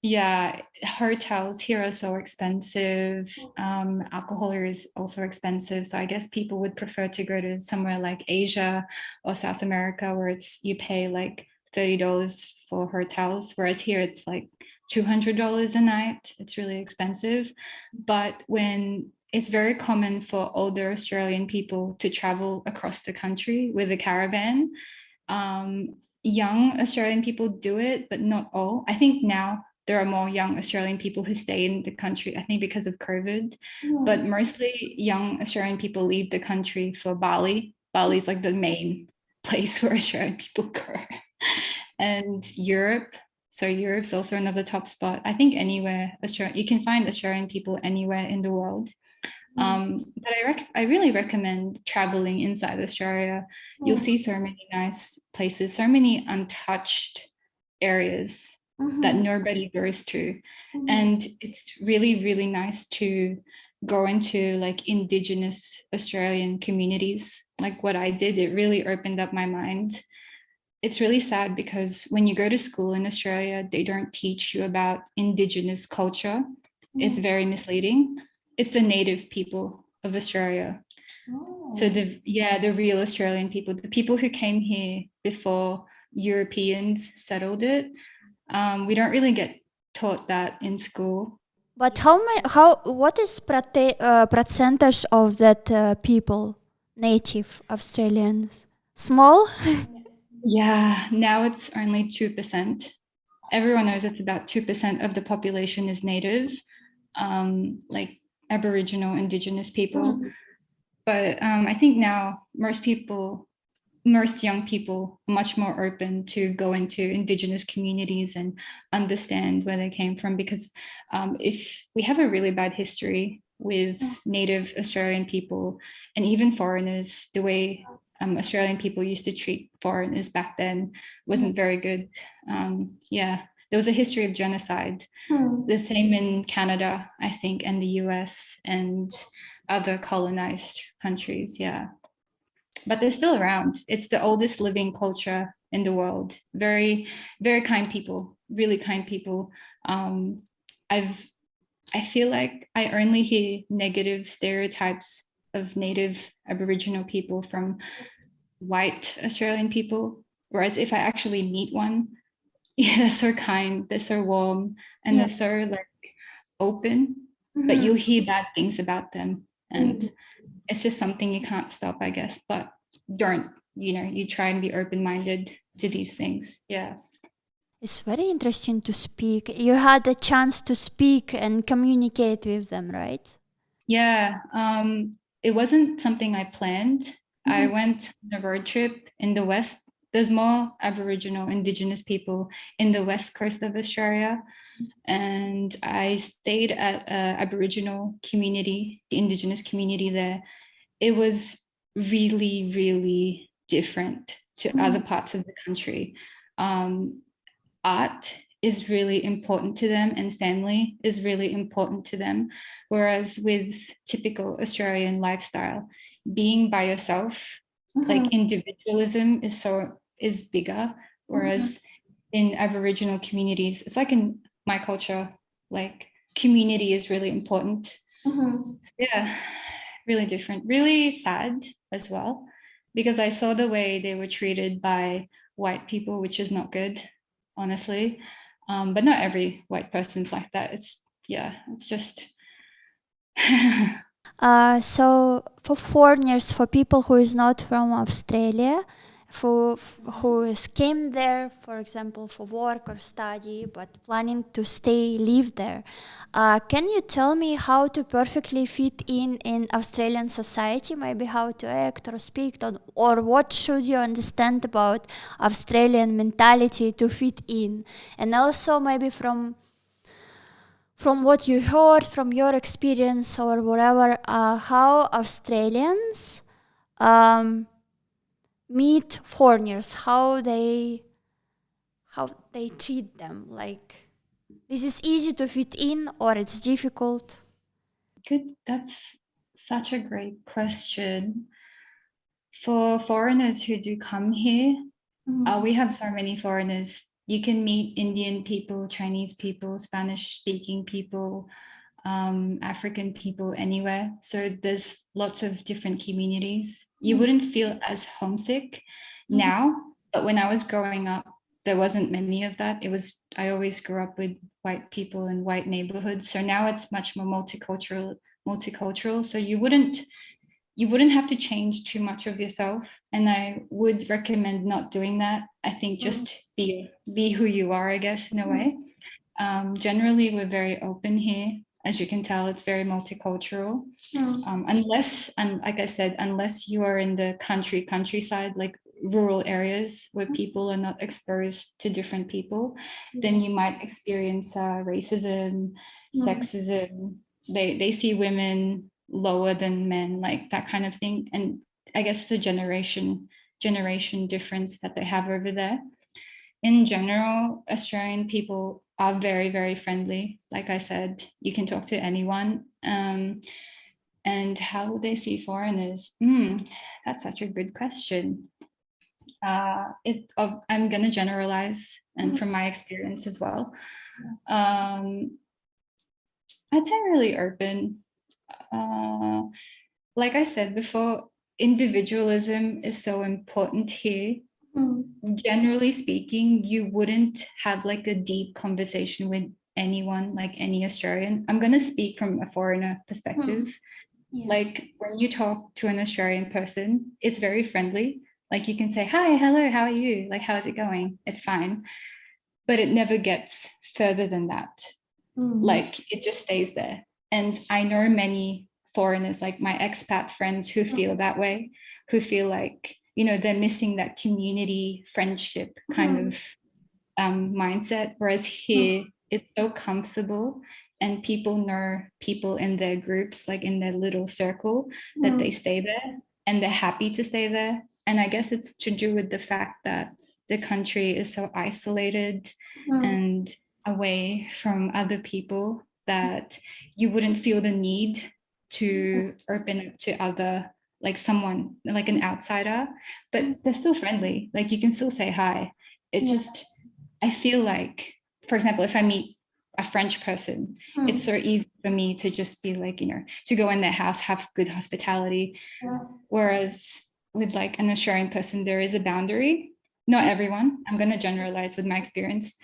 yeah, hotels here are so expensive. Alcohol is also expensive. So I guess people would prefer to go to somewhere like Asia or South America, where it's you pay like $30 for hotels, whereas here it's like $200 a night. It's really expensive. But when it's very common for older Australian people to travel across the country with a caravan. Young Australian people do it, but not all. I think now there are more young Australian people who stay in the country, I think because of COVID. But mostly young Australian people leave the country for Bali. Bali is like the main place where Australian people go. And Europe. So Europe's also another top spot. I think anywhere Australia, you can find Australian people anywhere in the world. But I really recommend traveling inside Australia. You'll see so many nice places, so many untouched areas that nobody goes to. And it's really, really nice to go into like Indigenous Australian communities. Like what I did, it really opened up my mind. It's really sad because when you go to school in Australia, they don't teach you about Indigenous culture. It's very misleading. It's the native people of Australia. So the real Australian people, the people who came here before Europeans settled it. We don't really get taught that in school. But what is percentage of that people, native Australians? Small? Yeah, now it's only 2%. Everyone knows it's about 2% of the population is native, like Aboriginal, Indigenous people. But I think now most young people are much more open to go into Indigenous communities and understand where they came from, because if we have a really bad history with Native Australian people and even foreigners, the way Australian people used to treat foreigners back then wasn't very good. There was a history of genocide. The same in Canada, I think, and the US and other colonized countries. Yeah. But they're still around. It's the oldest living culture in the world. Very, very kind people, really kind people. I feel like I only hear negative stereotypes of Native Aboriginal people from white Australian people. Whereas if I actually meet one, yeah, they're so kind, they're so warm, and they're so like open. But you'll hear bad things about them, and it's just something you can't stop, I guess. But you try and be open-minded to these things. Yeah. It's very interesting to speak. You had a chance to speak and communicate with them, right? Yeah. It wasn't something I planned. I went on a road trip in the West. There's more Aboriginal Indigenous people in the West Coast of Australia. And I stayed at an Aboriginal community, the Indigenous community there. It was really, really different to other parts of the country. art is really important to them and family is really important to them. Whereas with typical Australian lifestyle, being by yourself, like individualism is bigger. Whereas in Aboriginal communities, it's like in my culture, like community is really important. So yeah, really different, really sad as well, because I saw the way they were treated by white people, which is not good, honestly. But not every white person's like that. It's just So for foreigners, for people who is not from Australia, who came there, for example, for work or study, but planning to live there, can you tell me how to perfectly fit in Australian society? Maybe how to act or speak, or what should you understand about Australian mentality to fit in? And also maybe from what you heard, from your experience or whatever, how Australians meet foreigners, how they treat them. Like, this is easy to fit in or it's difficult. good. That's such a great question. For foreigners who do come here, we have so many foreigners. You can meet Indian people, Chinese people, Spanish speaking people, African people anywhere. So there's lots of different communities. You wouldn't feel as homesick now, but when I was growing up, there wasn't many of that. I always grew up with white people in white neighborhoods. So now it's much more multicultural. So you wouldn't have to change too much of yourself, and I would recommend not doing that. I think just be who you are, I guess, in a way. Generally we're very open here. As you can tell, it's very multicultural. And like I said, unless you are in the countryside, like rural areas where people are not exposed to different people, then you might experience racism, sexism. They see women lower than men, like that kind of thing. And I guess it's a generation difference that they have over there. In general, Australian people are very, very friendly. Like I said, you can talk to anyone. And how they see foreigners? That's such a good question. I'm going to generalize, and from my experience as well. I'd say really open. Like I said before, individualism is so important here. Generally speaking, you wouldn't have like a deep conversation with anyone, like any Australian. I'm going to speak from a foreigner perspective. Like when you talk to an Australian person, it's very friendly. Like you can say, hi, hello, how are you? Like, how's it going? It's fine. But it never gets further than that. Like it just stays there. And I know many foreigners, like my expat friends, who feel that way, who feel like, they're missing that community friendship kind of mindset. Whereas here, it's so comfortable, and people know people in their groups, like in their little circle, that they stay there and they're happy to stay there. And I guess it's to do with the fact that the country is so isolated and away from other people that you wouldn't feel the need to open up to other, like someone, like an outsider, but they're still friendly. Like you can still say hi. I feel like, for example, if I meet a French person, it's so easy for me to just be like, to go in their house, have good hospitality. Whereas with like an Australian person, there is a boundary. Not everyone. I'm going to generalize with my experience.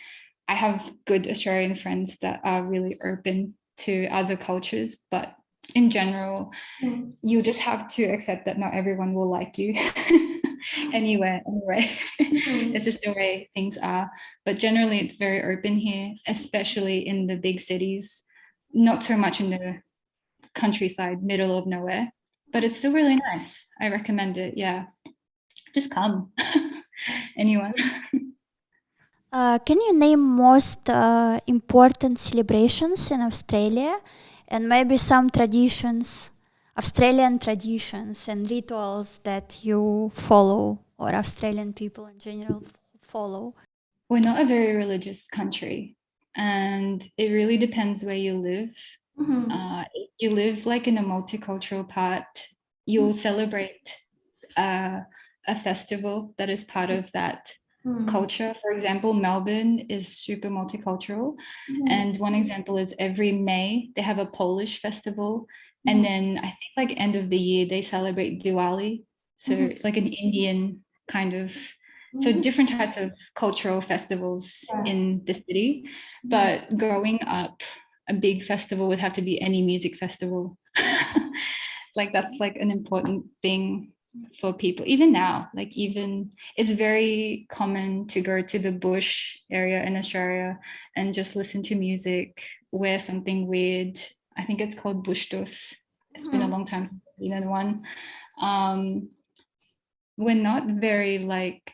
I have good Australian friends that are really open to other cultures, but in general, you just have to accept that not everyone will like you anyway. It's just the way things are. But generally, it's very open here, especially in the big cities. Not so much in the countryside, middle of nowhere, but it's still really nice. I recommend it. Yeah, just come. Anyone. Can you name most important celebrations in Australia, and maybe some Australian traditions and rituals that you follow, or Australian people in general follow? we're not a very religious country, and it really depends where you live. If you live like in a multicultural part, you'll celebrate uh, a festival that is part of that culture. For example, Melbourne is super multicultural. And one example is every May they have a Polish festival. And then I think like end of the year they celebrate Diwali. So like an Indian kind of, so different types of cultural festivals in the city. But growing up, a big festival would have to be any music festival. Like that's like an important thing for people even now. Like even it's very common to go to the bush area in Australia and just listen to music, wear something weird. I think it's called bush dos. It's been a long time since I've been in one. um we're not very like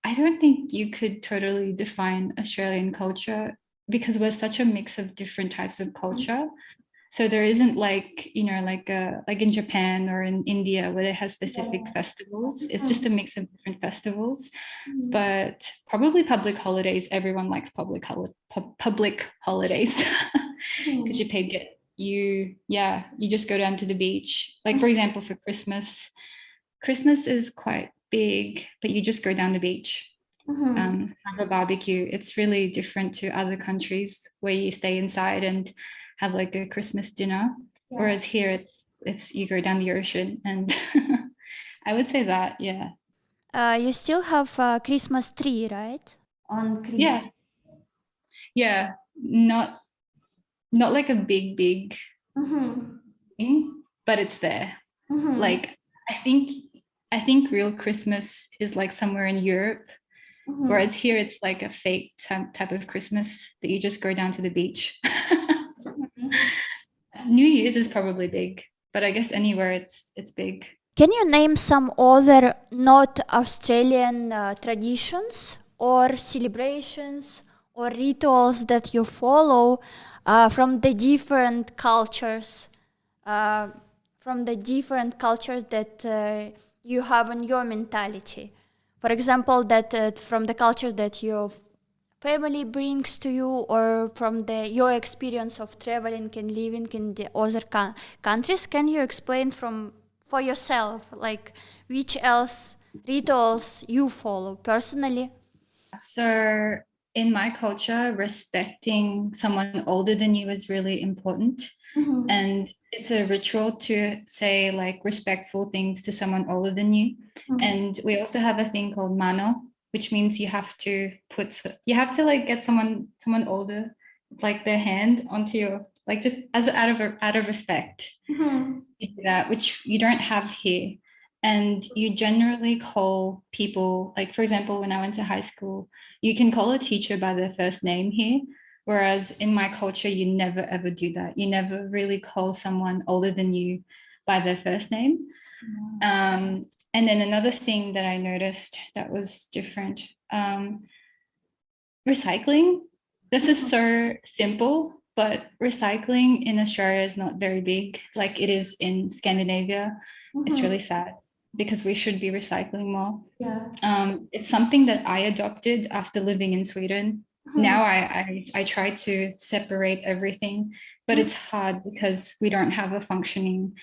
I don't think you could totally define Australian culture because we're such a mix of different types of culture. So there isn't like, you know, like in Japan or in India where they have specific festivals. It's just a mix of different festivals. But probably public holidays, everyone likes public holidays because you pay get you just go down to the beach. Like for example, for Christmas, Christmas is quite big, but you just go down the beach, have a barbecue. It's really different to other countries where you stay inside and have like a Christmas dinner. Whereas here it's you go down the ocean and I would say that, yeah. You still have a Christmas tree, right? On Christmas. Yeah. Yeah. Not like a big thing, but it's there. Like I think real Christmas is like somewhere in Europe. Whereas here it's like a fake type of Christmas that you just go down to the beach. New Year's is probably big, but I guess anywhere it's big. Can you name some other not Australian traditions or celebrations or rituals that you follow from the different cultures, that you have in your mentality? For example, that from the culture that your family brings to you, or from your experience of traveling and living in the other countries. Can you explain for yourself, like which else rituals you follow personally? So in my culture, respecting someone older than you is really important. And it's a ritual to say like respectful things to someone older than you. And we also have a thing called mano, which means you have to like get someone older, like their hand onto your, like just as out of respect. You do that, which you don't have here. And you generally call people, like for example, when I went to high school, you can call a teacher by their first name here. Whereas in my culture, you never ever do that. You never really call someone older than you by their first name. And then another thing that I noticed that was different, recycling. This is so simple, but recycling in Australia is not very big like it is in Scandinavia. It's really sad because we should be recycling more. It's something that I adopted after living in Sweden. Now I try to separate everything, but it's hard because we don't have a functioning,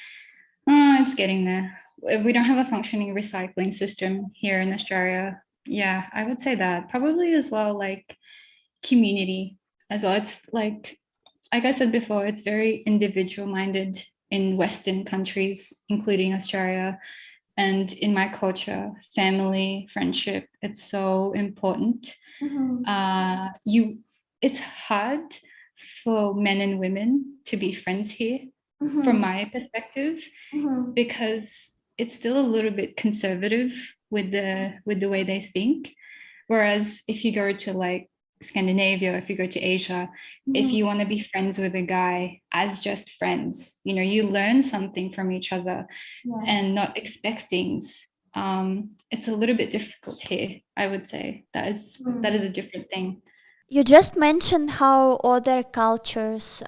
it's getting there. We don't have a functioning recycling system here in Australia. Yeah, I would say that. Probably as well, like community as well. It's like I said before, it's very individual minded in Western countries, including Australia. And in my culture, family, friendship, it's so important. It's hard for men and women to be friends here, from my perspective, because it's still a little bit conservative with the way they think. Whereas if you go to like Scandinavia, if you go to Asia, if you want to be friends with a guy as just friends, you know, you learn something from each other and not expect things. It's a little bit difficult here, I would say. That is a different thing. You just mentioned how other cultures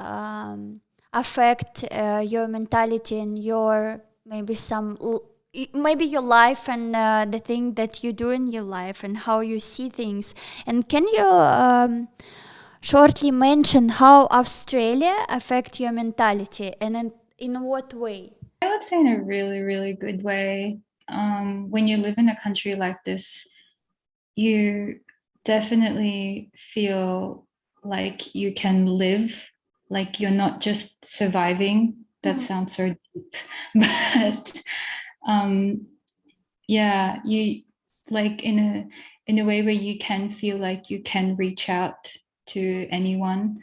affect your mentality and your maybe some maybe your life and the thing that you do in your life and how you see things. And can you shortly mention how Australia affect your mentality, and in what way? I would say in a really, really good way. When you live in a country like this, you definitely feel like you can live, like you're not just surviving. That sounds so deep, but um, yeah, you like in a way where you can feel like you can reach out to anyone,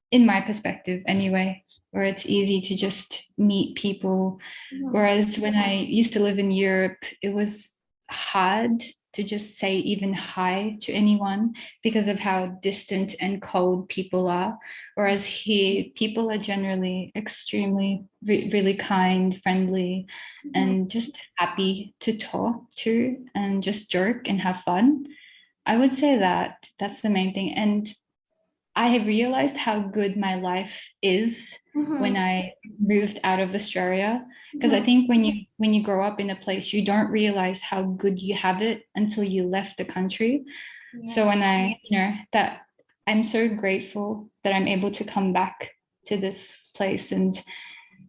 in my perspective anyway, where it's easy to just meet people. Whereas when I used to live in Europe, it was hard to just say even hi to anyone because of how distant and cold people are. Whereas here, people are generally extremely, really kind, friendly, and just happy to talk to and just joke and have fun. I would say that that's the main thing. And I have realized how good my life is when I moved out of Australia. Because I think when you grow up in a place, you don't realize how good you have it until you left the country. So when that I'm so grateful that I'm able to come back to this place and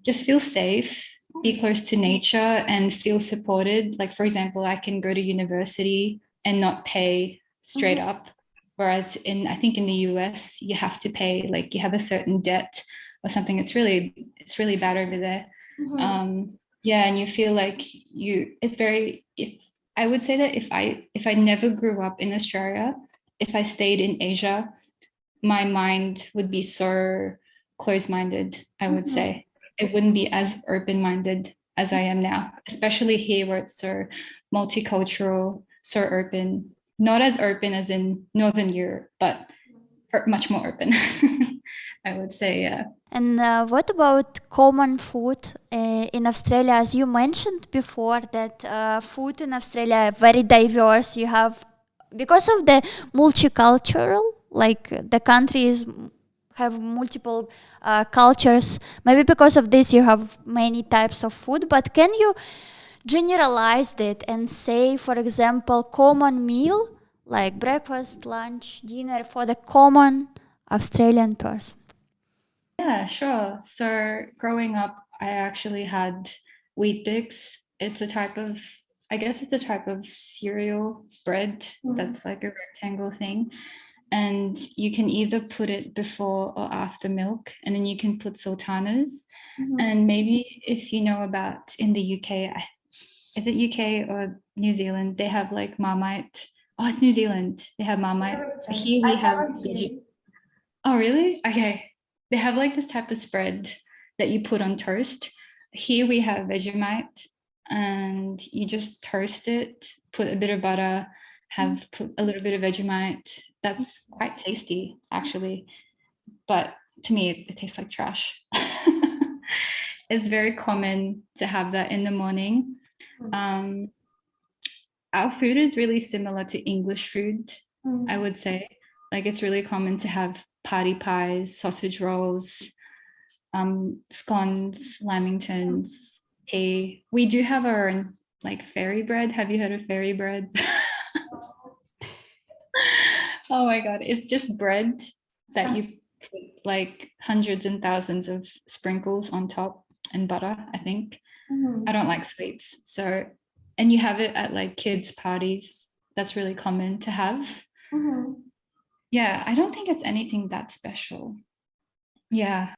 just feel safe, be close to nature, and feel supported. Like, for example, I can go to university and not pay straight up. Whereas I think in the US, you have to pay, like you have a certain debt or something. It's really bad over there. Yeah, and you feel like if I would say that if I never grew up in Australia, if I stayed in Asia, my mind would be so closed-minded, I would say. It wouldn't be as open-minded as I am now, especially here where it's so multicultural, so open. Not as open as in Northern Europe, but much more open, I would say, yeah. And what about common food in Australia? As you mentioned before, that food in Australia very diverse. You have, because of the multicultural, like the countries have multiple cultures. Maybe because of this, you have many types of food. But can you generalize it and say, for example, common meal like breakfast, lunch, dinner for the common Australian person? Yeah, sure. So growing up, I actually had wheat bix. I guess it's a type of cereal bread that's like a rectangle thing. And you can either put it before or after milk, and then you can put sultanas. And maybe if you know about in the UK, is it UK or New Zealand? They have like Marmite. Oh, it's New Zealand. They have Marmite. Here we have veggie. Oh, really? Okay. They have like this type of spread that you put on toast. Here we have Vegemite, and you just toast it, put a bit of butter, have put a little bit of Vegemite. That's quite tasty, actually. But to me, it tastes like trash. It's very common to have that in the morning. Um, our food is really similar to English food, I would say. Like it's really common to have party pies, sausage rolls, scones, lamingtons, tea. We do have our own like fairy bread. Have you heard of fairy bread? Oh my God. It's just bread that you put like hundreds and thousands of sprinkles on top and butter, I think. I don't like sweets. So, and you have it at like kids' parties. That's really common to have. Yeah, I don't think it's anything that special. Yeah.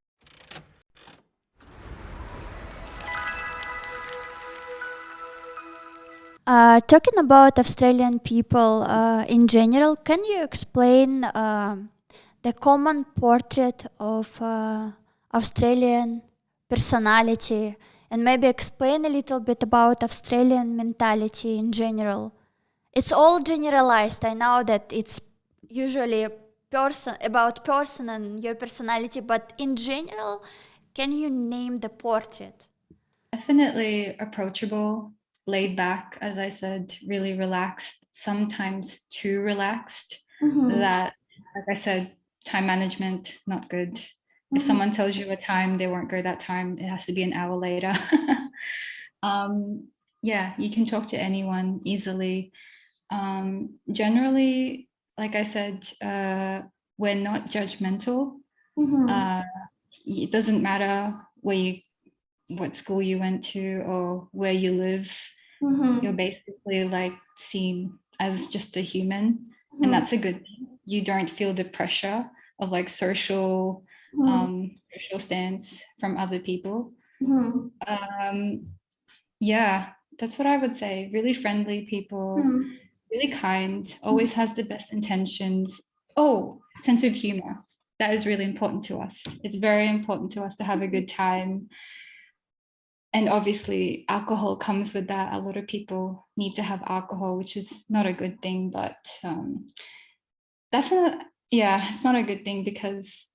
Talking about Australian people in general, can you explain the common portrait of Australian personality, and maybe explain a little bit about Australian mentality in general? It's all generalized. I know that it's usually about person and your personality, but in general, can you name the portrait? Definitely approachable, laid back, as I said, really relaxed, sometimes too relaxed. That, like I said, time management, not good. If someone tells you a time, they won't go that time. It has to be an hour later. um, yeah, you can talk to anyone easily. Generally, like I said, we're not judgmental. Mm-hmm. Uh, it doesn't matter what school you went to or where you live. You're Mm-hmm. basically like seen as just a human, and Mm-hmm. that's a good thing. You don't feel the pressure of like Mm-hmm. social stance from other people. Mm-hmm. Um, yeah, that's what I would say. Really friendly people, really kind, always has the best intentions. Oh, sense of humor. That is really important to us. It's very important to us to have a good time. And obviously, alcohol comes with that. A lot of people need to have alcohol, which is not a good thing, but that's not, yeah, it's not a good thing because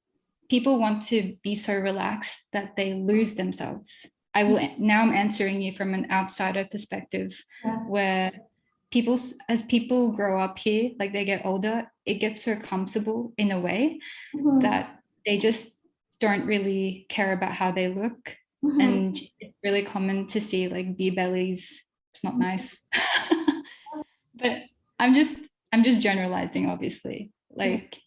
people want to be so relaxed that they lose themselves. Now I'm answering you from an outsider perspective Yeah. where people, as people grow up here, like they get older, it gets so comfortable in a way Mm-hmm. that they just don't really care about how they look. Mm-hmm. And it's really common to see like beer bellies. It's not nice. But I'm just I'm just generalizing, obviously. Yeah. Like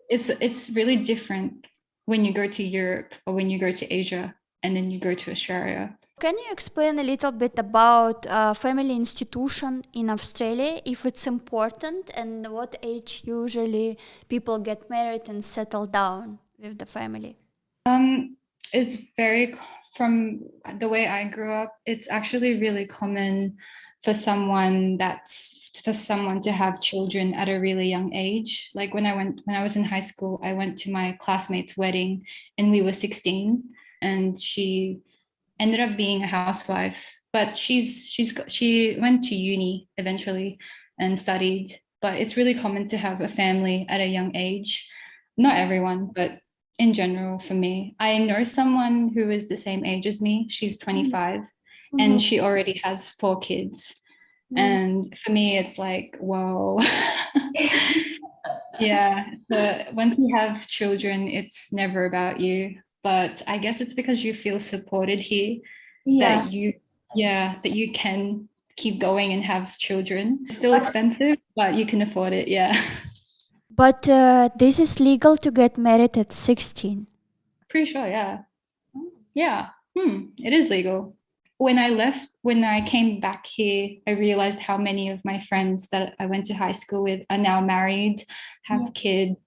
it's really different when you go to Europe or when you go to Asia and then you go to Australia. Can you explain a little bit about family institution in Australia, if it's important, and what age usually people get married and settle down with the family? Um, it's very from the way I grew up, it's actually really common for someone to have children at a really young age. Like when I was in high school, I went to my classmate's wedding and we were 16 and she ended up being a housewife, but she went to uni eventually and studied. But it's really common to have a family at a young age. Not everyone, but in general, for me, I know someone who is the same age as me. She's 25, and Mm-hmm. she already has 4 kids. Mm-hmm. And for me, it's like, whoa. Yeah, but once you have children, it's never about you. But I guess it's because you feel supported here Yeah. that you can keep going and have children. It's still expensive, but you can afford it. Yeah. But this is legal to get married at 16. Pretty sure, yeah. Yeah. It is legal. When I came back here, I realized how many of my friends that I went to high school with are now married, Yeah. have kids.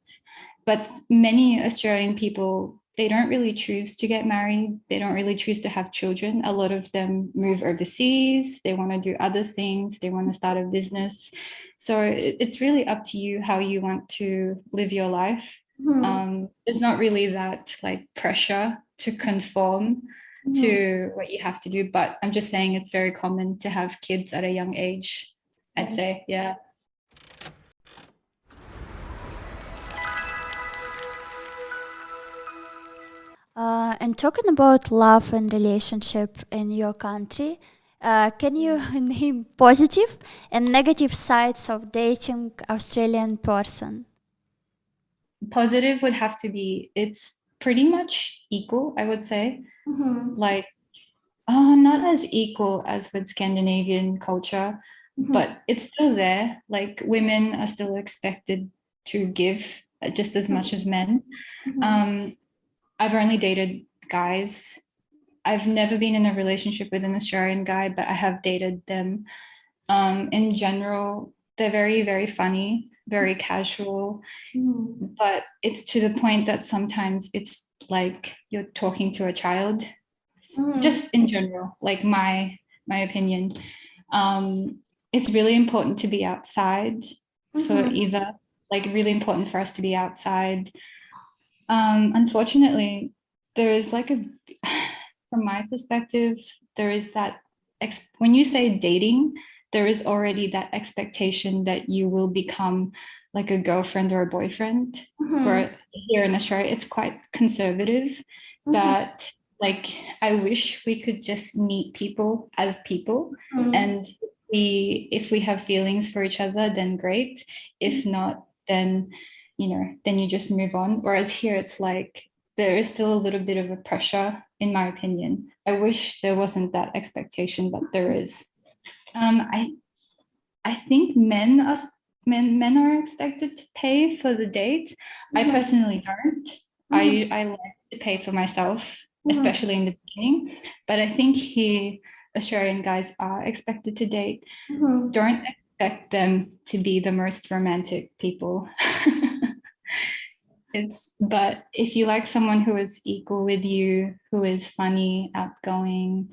But many Australian people, they don't really choose to get married. They don't really choose to have children. A lot of them move overseas. They want to do other things. They want to start a business. So it's really up to you how you want to live your life. Mhm. There's not really that like pressure to conform Mhm. to what you have to do, but I'm just saying it's very common to have kids at a young age, I'd say. Yeah. And talking about love and relationship in your country, can you name positive and negative sides of dating Australian person? Positive would have to be it's pretty much equal, I would say. Mm-hmm. Like, oh, not as equal as with Scandinavian culture, Mm-hmm. but it's still there. Like, women are still expected to give just as much as men. Mm-hmm. Um, I've only dated guys. I've never been in a relationship with an Australian guy, but I have dated them. In general, they're very, very funny, very casual, Mm-hmm. but it's to the point that sometimes it's like you're talking to a child. Mm-hmm. Just in general, like my opinion. Um, it's really important to be outside for Mm-hmm. either, like really important for us to be outside. Unfortunately, there is like a, from my perspective, there is that when you say dating, there is already that expectation that you will become like a girlfriend or a boyfriend. Mm-hmm. Where here in Australia, it's quite conservative. Mm-hmm. That like I wish we could just meet people as people, Mm-hmm. and if we have feelings for each other, then great. If not, then then you just move on. Whereas here, it's like there is still a little bit of a pressure, in my opinion. I wish there wasn't that expectation, but there is. I think men are expected to pay for the date. I personally don't. I like to pay for myself, especially in the beginning. But I think here Australian guys are expected to date. Don't expect them to be the most romantic people. But if you like someone who is equal with you, who is funny, outgoing,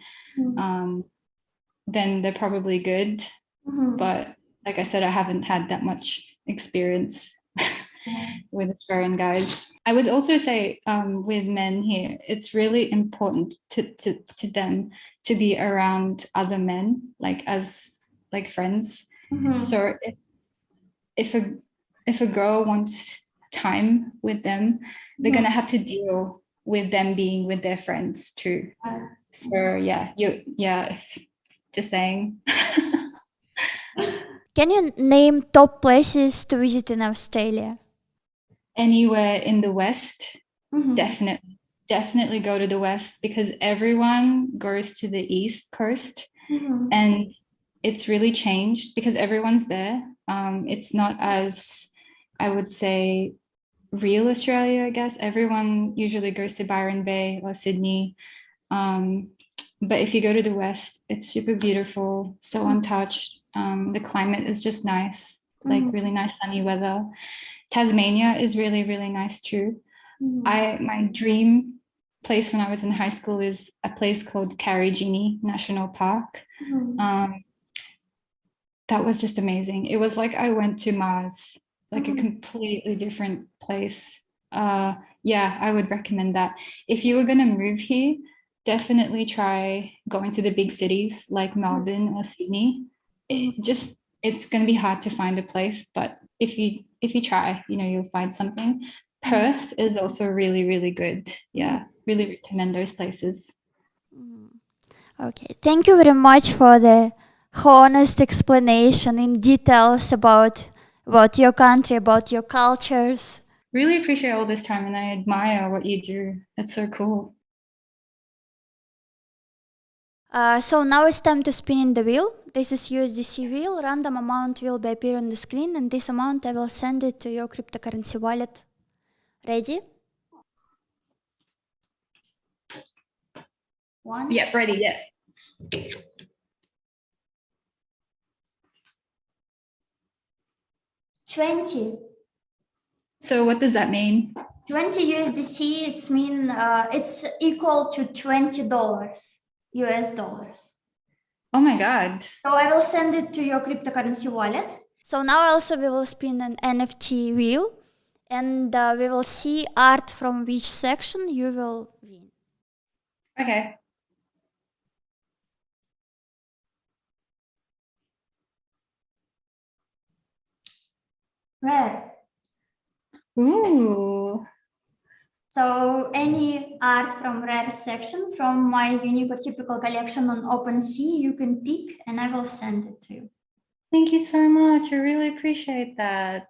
then they're probably good. But like I said, I haven't had that much experience with Australian guys. I would also say with men here, it's really important to them to be around other men, like as like friends. So if a girl wants time with them, they're gonna have to deal with them being with their friends too. So just saying. Can you name top places to visit in Australia? Anywhere in the West, definitely go to the West, because everyone goes to the East Coast, and it's really changed because everyone's there. It's not as, I would say, real Australia, I guess. Everyone usually goes to Byron Bay or Sydney. But if you go to the West, it's super beautiful, so untouched. The climate is just nice, like really nice sunny weather. Tasmania is really, really nice too. My dream place when I was in high school is a place called Karijini National Park. That was just amazing. It was like I went to Mars, like a completely different place. Yeah, I would recommend that. If you were going to move here, definitely try going to the big cities like Melbourne or Sydney. It's going to be hard to find a place, but if you try, you'll find something. Perth is also really, really good. Yeah, really recommend those places. Okay, thank you very much for the honest explanation in details about your country, about your cultures. Really appreciate all this time, and I admire what you do. That's so cool. So now it's time to spin in the wheel. This is USDC wheel. Random amount will be appear on the screen, and this amount I will send it to your cryptocurrency wallet. Ready? One. Yep, ready. Yeah. 20. So what does that mean? 20 USDC, it's equal to $20 US dollars. Oh my God. So I will send it to your cryptocurrency wallet. So now also we will spin an NFT wheel, and we will see art from which section you will win. Okay. Rare. Ooh. So any art from rare section from my unique or typical collection on OpenSea, you can pick and I will send it to you. Thank you so much. I really appreciate that.